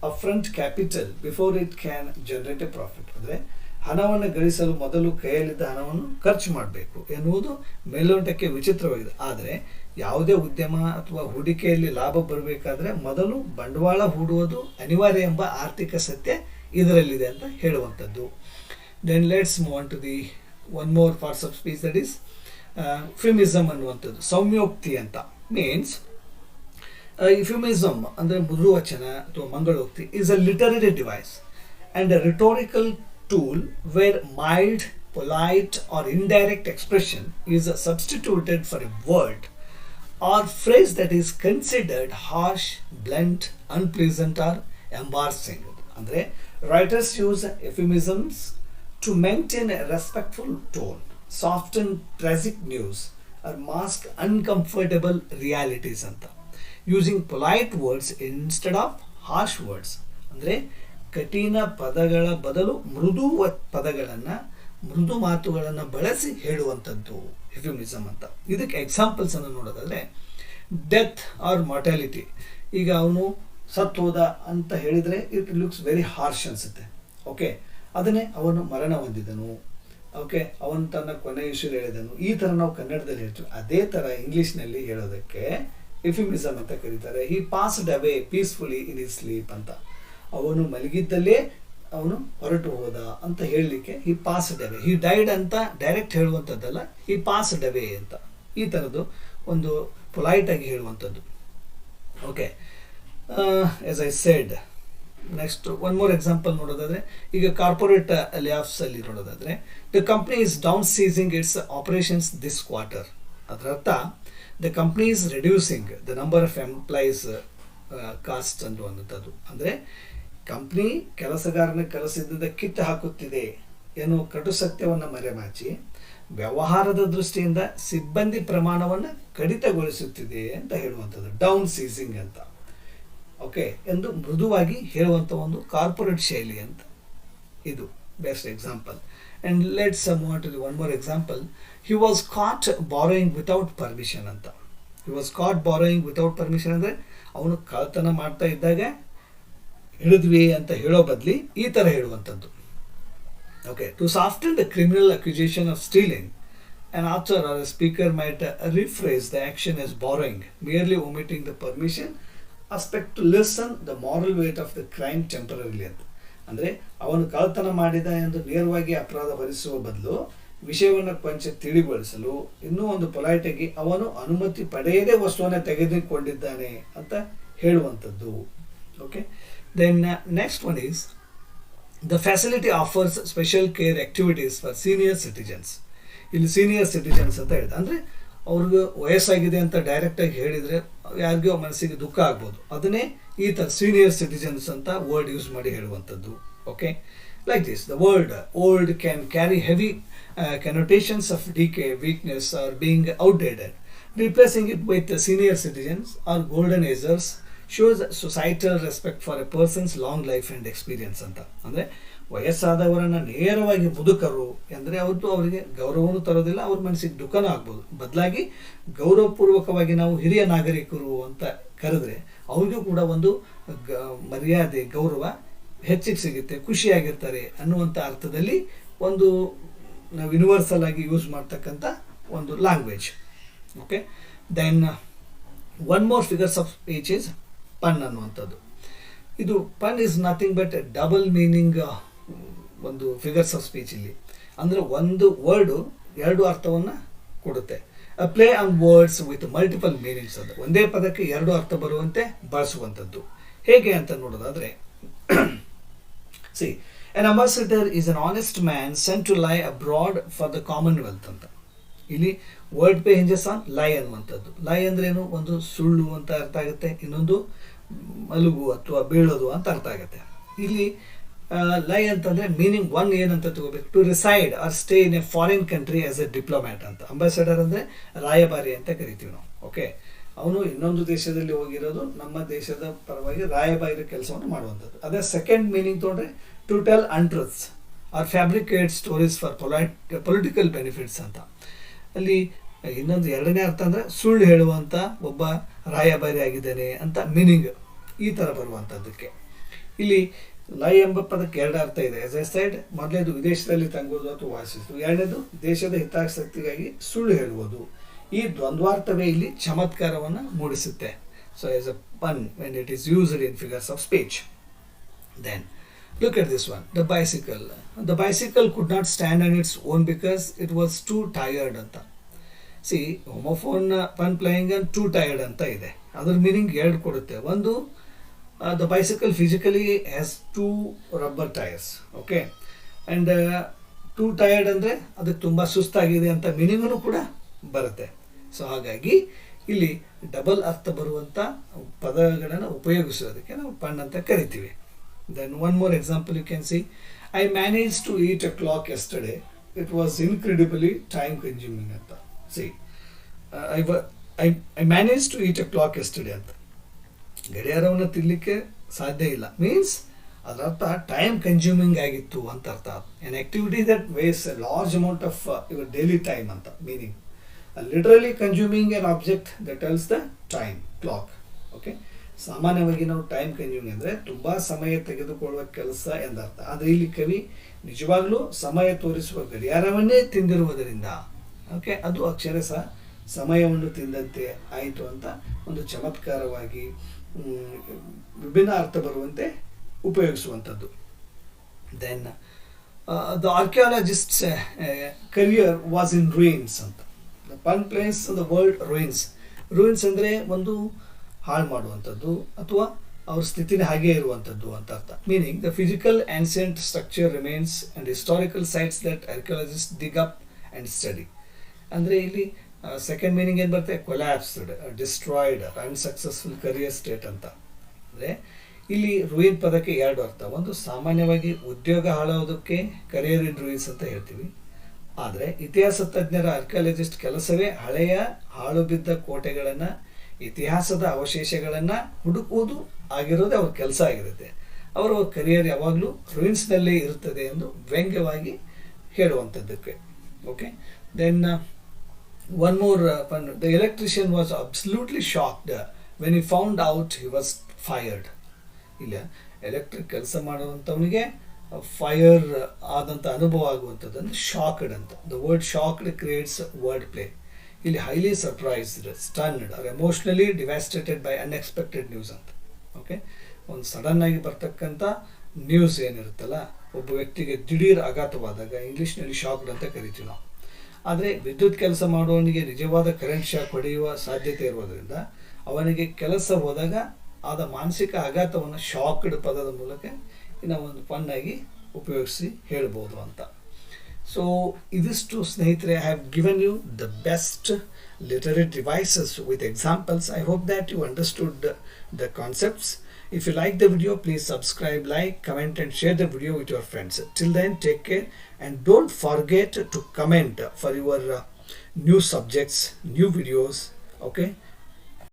upfront capital before it can generate a profit. ಅಂದರೆ ಹಣವನ್ನು ಗಳಿಸಲು ಮೊದಲು ಕೈಯಲ್ಲಿದ್ದ ಹಣವನ್ನು ಖರ್ಚು ಮಾಡಬೇಕು ಎನ್ನುವುದು ಮೇಲ್ನೋಟಕ್ಕೆ ವಿಚಿತ್ರವಾಗಿದೆ. ಆದರೆ ಯಾವುದೇ ಉದ್ಯಮ ಅಥವಾ ಹೂಡಿಕೆಯಲ್ಲಿ ಲಾಭ ಬರಬೇಕಾದ್ರೆ ಮೊದಲು ಬಂಡವಾಳ ಹೂಡುವುದು ಅನಿವಾರ್ಯ ಎಂಬ ಆರ್ಥಿಕ ಸತ್ಯ ಇದರಲ್ಲಿದೆ ಅಂತ ಹೇಳುವಂಥದ್ದು. Then let's move on to the one more parts of speech, that is euphemism ಅನ್ನುವಂಥದ್ದು. ಸೌಮ್ಯೋಕ್ತಿ ಅಂತ ಮೀನ್ಸ್ ಫ್ಯೂಮಿಸಮ್ ಅಂದರೆ ಮೃದುವಚನ ಅಥವಾ ಮಂಗಳೋಕ್ತಿ is a literary device and a rhetorical tool where mild, polite or indirect expression is substituted for a word or phrase that is considered harsh, blunt, unpleasant or embarrassing. ಅಂದರೆ writers use euphemisms to maintain a respectful tone, soften tragic news or mask uncomfortable realities ಅಂತ. using polite words instead of harsh words. ಅಂದರೆ ಕಠಿಣ ಪದಗಳ ಬದಲು ಮೃದು ಪದಗಳನ್ನು, ಮೃದು ಮಾತುಗಳನ್ನು ಬಳಸಿ ಹೇಳುವಂಥದ್ದು ಎಫ್ಯೂಮಿಸಮ್ ಅಂತ. ಇದಕ್ಕೆ ಎಕ್ಸಾಂಪಲ್ಸ್ ಅನ್ನು ನೋಡೋದಾದರೆ, ಡೆತ್ ಆರ್ ಮಾರ್ಟಾಲಿಟಿ. ಈಗ ಅವನು ಸತ್ತು ಹೋದ ಅಂತ ಹೇಳಿದರೆ ಇಟ್ ಲುಕ್ಸ್ ವೆರಿ ಹಾರ್ಶ್ ಅನಿಸುತ್ತೆ. ಓಕೆ, ಅದನ್ನೇ ಅವನು ಮರಣ ಹೊಂದಿದನು, ಓಕೆ, ಅವನು ತನ್ನ ಕೊನೆಯುಸಿರು ಹೇಳಿದನು, ಈ ಥರ ನಾವು ಕನ್ನಡದಲ್ಲಿ ಹೇಳ್ತೀವಿ. ಅದೇ ಥರ ಇಂಗ್ಲೀಷ್ನಲ್ಲಿ ಹೇಳೋದಕ್ಕೆ ಎಫ್ಯೂಮಿಸಮ್ ಅಂತ ಕರೀತಾರೆ. He passed away peacefully in his sleep ಅಂತ. ಅವನು ಮಲಗಿದ್ದಲ್ಲೇ ಅವನು ಹೊರಟು ಹೋದ ಅಂತ ಹೇಳಲಿಕ್ಕೆ he passed away. He died ಅಂತ ಡೈರೆಕ್ಟ್ ಹೇಳುವಂಥದ್ದಲ್ಲ, ಹಿ ಪಾಸ್ಡ್ ಅವೇ ಅಂತ ಈ ಥರದ್ದು ಒಂದು ಪೊಲೈಟಾಗಿ ಹೇಳುವಂಥದ್ದು. Okay, as I said, next one more example ನೋಡೋದಾದ್ರೆ, ಈಗ ಕಾರ್ಪೊರೇಟ್ ಲೇಆಫ್ಸ್ ಅಲ್ಲಿ ನೋಡೋದಾದ್ರೆ, the company is downsizing its operations this quarter. ಅದರ ಅರ್ಥ the company is reducing the number of employees cost ಅನ್ನುವಂಥದ್ದು. ಅಂದರೆ ಕಂಪ್ನಿ ಕೆಲಸಗಾರನ ಕೆಲಸದಿಂದ ಕಿತ್ತು ಹಾಕುತ್ತಿದೆ ಎನ್ನುವ ಕಟು ಸತ್ಯವನ್ನು ಮರೆಮಾಚಿ ವ್ಯವಹಾರದ ದೃಷ್ಟಿಯಿಂದ ಸಿಬ್ಬಂದಿ ಪ್ರಮಾಣವನ್ನು ಕಡಿತಗೊಳಿಸುತ್ತಿದೆ ಅಂತ ಹೇಳುವಂಥದ್ದು, ಡೌನ್ ಸೀಸಿಂಗ್ ಅಂತ. ಓಕೆ, ಎಂದು ಮೃದುವಾಗಿ ಹೇಳುವಂಥ ಒಂದು ಕಾರ್ಪೊರೇಟ್ ಶೈಲಿ ಅಂತ. ಇದು best example. And let's move to the one more example. He was caught borrowing without permission ಅಂತ. He was caught borrowing without permission ಅಂದರೆ ಅವನು ಕಳ್ತನ ಮಾಡ್ತಾ ಇದ್ದಾಗ ಹಿಡಿದ್ವಿ ಅಂತ ಹೇಳೋ ಬದಲಿ ಈ ಥರ ಹೇಳುವಂಥದ್ದು. Okay, to soften the criminal accusation of stealing, an author or a speaker might rephrase the action as borrowing, merely omitting the permission aspect to lessen the moral weight of the crime temporarily ಅಂತ. ಅಂದರೆ ಅವನು ಕಳ್ತನ ಮಾಡಿದ ಎಂದು ನೇರವಾಗಿ ಅಪರಾಧ ಭರಿಸುವ ಬದಲು ವಿಷಯವನ್ನು ಕೊಂಚ ತಿಳಿಗೊಳಿಸಲು ಇನ್ನೂ ಒಂದು ಪೊಲೈಟಾಗಿ ಅವನು ಅನುಮತಿ ಪಡೆಯದೇ ವಸ್ತುವನ್ನು ತೆಗೆದುಕೊಂಡಿದ್ದಾನೆ ಅಂತ ಹೇಳುವಂಥದ್ದು. Okay, then next one is the facility offers special care activities for senior citizens. ಇಲ್ಲಿ ಸೀನಿಯರ್ ಸಿಟಿಜನ್ಸ್ ಅಂತ ಹೇಳಿದೆ ಅಂದರೆ ಅವ್ರಿಗೆ ವಯಸ್ಸಾಗಿದೆ ಅಂತ ಡೈರೆಕ್ಟಾಗಿ ಹೇಳಿದರೆ ಯಾರಿಗೋ ಮನಸ್ಸಿಗೆ ದುಃಖ ಆಗ್ಬೋದು. ಅದನ್ನೇ ಈ ಥರ ಸೀನಿಯರ್ ಸಿಟಿಜನ್ಸ್ ಅಂತ ವರ್ಡ್ ಯೂಸ್ ಮಾಡಿ ಹೇಳುವಂಥದ್ದು. Okay, like this the word old can carry heavy connotations of decay, weakness or being outdated. Replacing it with senior citizens or golden agers shows societal respect for a person's long life and experience ಅಂತ. ಅಂದರೆ ವಯಸ್ಸಾದವರನ್ನು ನೇರವಾಗಿ ಮುದುಕರು ಅಂದರೆ ಅವರಿಗೆ ಗೌರವನೂ ತರೋದಿಲ್ಲ, ಅವ್ರ ಮನಸ್ಸಿಗೆ ದುಃಖನೂ ಆಗ್ಬೋದು. ಬದಲಾಗಿ ಗೌರವಪೂರ್ವಕವಾಗಿ ನಾವು ಹಿರಿಯ ನಾಗರಿಕರು ಅಂತ ಕರೆದ್ರೆ ಅವ್ರಿಗೂ ಕೂಡ ಒಂದು ಮರ್ಯಾದೆ, ಗೌರವ ಹೆಚ್ಚಿಗೆ ಸಿಗುತ್ತೆ, ಖುಷಿಯಾಗಿರ್ತಾರೆ ಅನ್ನುವಂಥ ಅರ್ಥದಲ್ಲಿ ಒಂದು ನಾವು ಯೂನಿವರ್ಸಲ್ ಆಗಿ ಯೂಸ್ ಮಾಡ್ತಕ್ಕಂಥ ಒಂದು language. Okay, then one more figures of speech is pun ಅನ್ನುವಂಥದ್ದು. ಇದು pun is nothing but double meaning ಒಂದು ಫಿಗರ್ಸ್ ಆಫ್ ಸ್ಪೀಚ್. ಇಲ್ಲಿ ಅಂದರೆ ಒಂದು ವರ್ಡು ಎರಡು ಅರ್ಥವನ್ನು ಕೊಡುತ್ತೆ. A play on words with multiple meanings ಅಂತ. ಒಂದೇ ಪದಕ್ಕೆ ಎರಡು ಅರ್ಥ ಬರುವಂತೆ ಬಳಸುವಂಥದ್ದು. ಹೇಗೆ ಅಂತ ನೋಡೋದಾದರೆ, C an ambassador is an honest man sent to lie abroad for the commonwealth ಅಂತ. ಇಲ್ಲಿ ವರ್ಡ್ ಪೇ ಹಿಂಜಸ್ ಆನ್ ಲೈ ಅನ್ನುವಂಥದ್ದು. ಲೈ ಅಂದ್ರೆ ಏನು? ಒಂದು ಸುಳ್ಳು ಅಂತ ಅರ್ಥ ಆಗುತ್ತೆ, ಇನ್ನೊಂದು ಮಲಗು ಅಥವಾ ಬೀಳೋದು ಅಂತ ಅರ್ಥ ಆಗುತ್ತೆ. ಇಲ್ಲಿ ಲೈ ಅಂತಂದ್ರೆ ಮೀನಿಂಗ್ ಒನ್ ಏನಂತ ತಗೋಬೇಕು, to reside or stay in a foreign country as a diplomat ಅಂತ. ಅಂಬಾಸಡರ್ ಅಂದ್ರೆ ರಾಯಭಾರಿ ಅಂತ ಕರಿತೀವಿ ನಾವು. ಓಕೆ, ಅವನು ಇನ್ನೊಂದು ದೇಶದಲ್ಲಿ ಹೋಗಿರೋದು ನಮ್ಮ ದೇಶದ ಪರವಾಗಿ ರಾಯಭಾರಿ ಕೆಲಸವನ್ನು ಮಾಡುವಂಥದ್ದು. ಅದೇ ಸೆಕೆಂಡ್ ಮೀನಿಂಗ್ ತೊಗೊಂಡ್ರೆ to tell untruths or fabricate stories for political benefits ಅಂತ. ಅಲ್ಲಿ ಇನ್ನೊಂದು ಎರಡನೇ ಅರ್ಥ ಅಂದರೆ ಸುಳ್ಳು ಹೇಳುವಂಥ ಒಬ್ಬ ರಾಯಭಾರಿ ಆಗಿದ್ದಾನೆ ಅಂತ ಮೀನಿಂಗ್ ಈ ಥರ ಬರುವಂಥದ್ದಕ್ಕೆ. ಇಲ್ಲಿ ಲೈ ಎಂಬ ಪದಕ್ಕೆ ಎರಡು ಅರ್ಥ ಇದೆ. ಎಸ್ ಎ ಸೈಡ್, ಮೊದಲೇದು ವಿದೇಶದಲ್ಲಿ ತಂಗುವುದು ಅಥವಾ ವಾಸಿಸುವುದು, ಎರಡನೇದು ದೇಶದ ಹಿತಾಸಕ್ತಿಗಾಗಿ ಸುಳ್ಳು ಹೇಳುವುದು. ಈ ದ್ವಂದ್ವಾರ್ಥವೇ ಇಲ್ಲಿ ಚಮತ್ಕಾರವನ್ನು ಮೂಡಿಸುತ್ತೆ. So as a pun when it is used in figures of speech. Then look at this one, the bicycle. The bicycle could not stand on its own because it was too tired ಅಂತ. See homophone pun playing and two tired ಅಂತ ಇದೆ. ಅದ್ರ meaning ಎರಡು ಕೊಡುತ್ತೆ. ಒಂದು, the bicycle physically has two rubber tyres. Okay, and too tired ಅಂದರೆ ಅದಕ್ಕೆ ತುಂಬ ಸುಸ್ತಾಗಿದೆ ಅಂತ ಮೀನಿಂಗೂ ಕೂಡ ಬರುತ್ತೆ. ಸೊ ಹಾಗಾಗಿ ಇಲ್ಲಿ ಡಬಲ್ ಅರ್ಥ ಬರುವಂಥ ಪದಗಳನ್ನು ಉಪಯೋಗಿಸೋದಕ್ಕೆ ನಾವು ಪನ್ ಅಂತ ಕರಿತೀವಿ. Then one more example you can see. I managed to eat a clock yesterday. It was incredibly time consuming ಅಂತ. See, I managed to eat a clock yesterday ಅಂತ. ಗಡಿಯಾರವನ್ನು ತಿನ್ನಲಿಕ್ಕೆ ಸಾಧ್ಯ ಇಲ್ಲ ಮೀನ್ಸ್ ಅದರ ಅರ್ಥ ಟೈಮ್ ಕನ್ಸ್ಯೂಮಿಂಗ್ ಆಗಿತ್ತು ಅಂತ ಅರ್ಥ. an activity that wastes a large amount of your daily time ಅಂತ meaning. Literally consuming an object that tells the time, clock. Okay, ಸಾಮಾನ್ಯವಾಗಿ ನಾವು ಟೈಮ್ ಕನ್ಸ್ಯೂಮಿಂಗ್ ಅಂದರೆ ತುಂಬ ಸಮಯ ತೆಗೆದುಕೊಳ್ಳುವ ಕೆಲಸ ಎಂದರ್ಥ. ಆದರೆ ಇಲ್ಲಿ ಕವಿ ನಿಜವಾಗ್ಲೂ ಸಮಯ ತೋರಿಸುವ ಗಡಿಯಾರವನ್ನೇ ತಿಂದಿರುವುದರಿಂದ ಓಕೆ, ಅದು ಅಕ್ಷರಶಃ ಸಮಯವನ್ನು ತಿಂದಂತೆ ಆಯಿತು ಅಂತ ಒಂದು ಚಮತ್ಕಾರವಾಗಿ ವಿಭಿನ್ನ ಅರ್ಥ ಬರುವಂತೆ ಉಪಯೋಗಿಸುವಂಥದ್ದು. Then the archaeologists career was in ruins ಅಂತ. The pun plays the world ruins. Ruins ಅಂದರೆ ಒಂದು ಹಾಳು ಮಾಡುವಂಥದ್ದು ಅಥವಾ ಅವ್ರ ಸ್ಥಿತಿನ ಹಾಗೆ ಇರುವಂಥದ್ದು ಅಂತ ಅರ್ಥ. Meaning the physical ancient structure remains and historical sites that archaeologist dig up and study. ಅಂದರೆ ಇಲ್ಲಿ ಸೆಕೆಂಡ್ ಮೀನಿಂಗ್ ಏನು ಬರುತ್ತೆ, collapsed, destroyed, unsuccessful career state ಅಂತ. ಅಂದರೆ ಇಲ್ಲಿ ರೂಯಿನ್ ಪದಕ್ಕೆ ಎರಡು ಅರ್ಥ. ಒಂದು, ಸಾಮಾನ್ಯವಾಗಿ ಉದ್ಯೋಗ ಹಾಳೋದಕ್ಕೆ ಕರಿಯರ್ ಇನ್ ರೂಯಿನ್ಸ್ ಅಂತ ಹೇಳ್ತೀವಿ. ಆದರೆ ಇತಿಹಾಸ ತಜ್ಞರ ಆರ್ಕಿಯಾಲಜಿಸ್ಟ್ ಕೆಲಸವೇ ಹಳೆಯ ಹಾಳು ಬಿದ್ದ ಕೋಟೆಗಳನ್ನು, ಇತಿಹಾಸದ ಅವಶೇಷಗಳನ್ನು ಹುಡುಕುವುದು ಆಗಿರೋದೇ ಅವ್ರ ಕೆಲಸ ಆಗಿರುತ್ತೆ. ಅವರ ಕರಿಯರ್ ಯಾವಾಗಲೂ ರೂಯಿನ್ಸ್ನಲ್ಲೇ ಇರುತ್ತದೆ ಎಂದು ವ್ಯಂಗ್ಯವಾಗಿ ಹೇಳುವಂಥದ್ದಕ್ಕೆ. Okay, then one more one, the electrician was absolutely shocked when he found out he was fired. ಇಲ್ಲ, ಎಲೆಕ್ಟ್ರಿಕ್ ಕೆಲಸ ಮಾಡುವಂಥವನಿಗೆ ಫೈರ್ ಆದಂಥ ಅನುಭವ ಆಗುವಂಥದ್ದನ್ನು ಶಾಕ್ಡ್ ಅಂತ. The word shocked creates word play. ಇಲ್ಲಿ highly surprised, stunned or emotionally devastated by unexpected news ಅಂತ. Okay, ಒಂದು ಸಡನ್ ಆಗಿ ಬರ್ತಕ್ಕಂಥ ನ್ಯೂಸ್ ಏನಿರುತ್ತಲ್ಲ, ಒಬ್ಬ ವ್ಯಕ್ತಿಗೆ ದಿಢೀರ್ ಆಘಾತವಾದಾಗ ಇಂಗ್ಲೀಷ್ನಲ್ಲಿ ಶಾಕ್ಡ್ ಅಂತ ಕರಿತೀವಿ ನಾವು. ಆದರೆ ವಿದ್ಯುತ್ ಕೆಲಸ ಮಾಡುವವನಿಗೆ ನಿಜವಾದ ಕರೆಂಟ್ ಶಾಕ್ ಹೊಡೆಯುವ ಸಾಧ್ಯತೆ ಇರುವುದರಿಂದ ಅವನಿಗೆ ಕೆಲಸ ಹೋದಾಗ ಆದ ಮಾನಸಿಕ ಆಘಾತವನ್ನು ಶಾಕ್ಡ್ ಪದದ ಮೂಲಕ ನಾವು ಒಂದು ಪನ್ನಾಗಿ ಉಪಯೋಗಿಸಿ ಹೇಳ್ಬೋದು ಅಂತ. ಸೊ ಇದಿಷ್ಟು ಸ್ನೇಹಿತರೆ, I have given you the best literary devices with examples. I hope that you understood the concepts. If you like the video, please subscribe, like, comment and share the video with your friends. Till then, take care and don't forget to comment for your new subjects, new videos. Okay.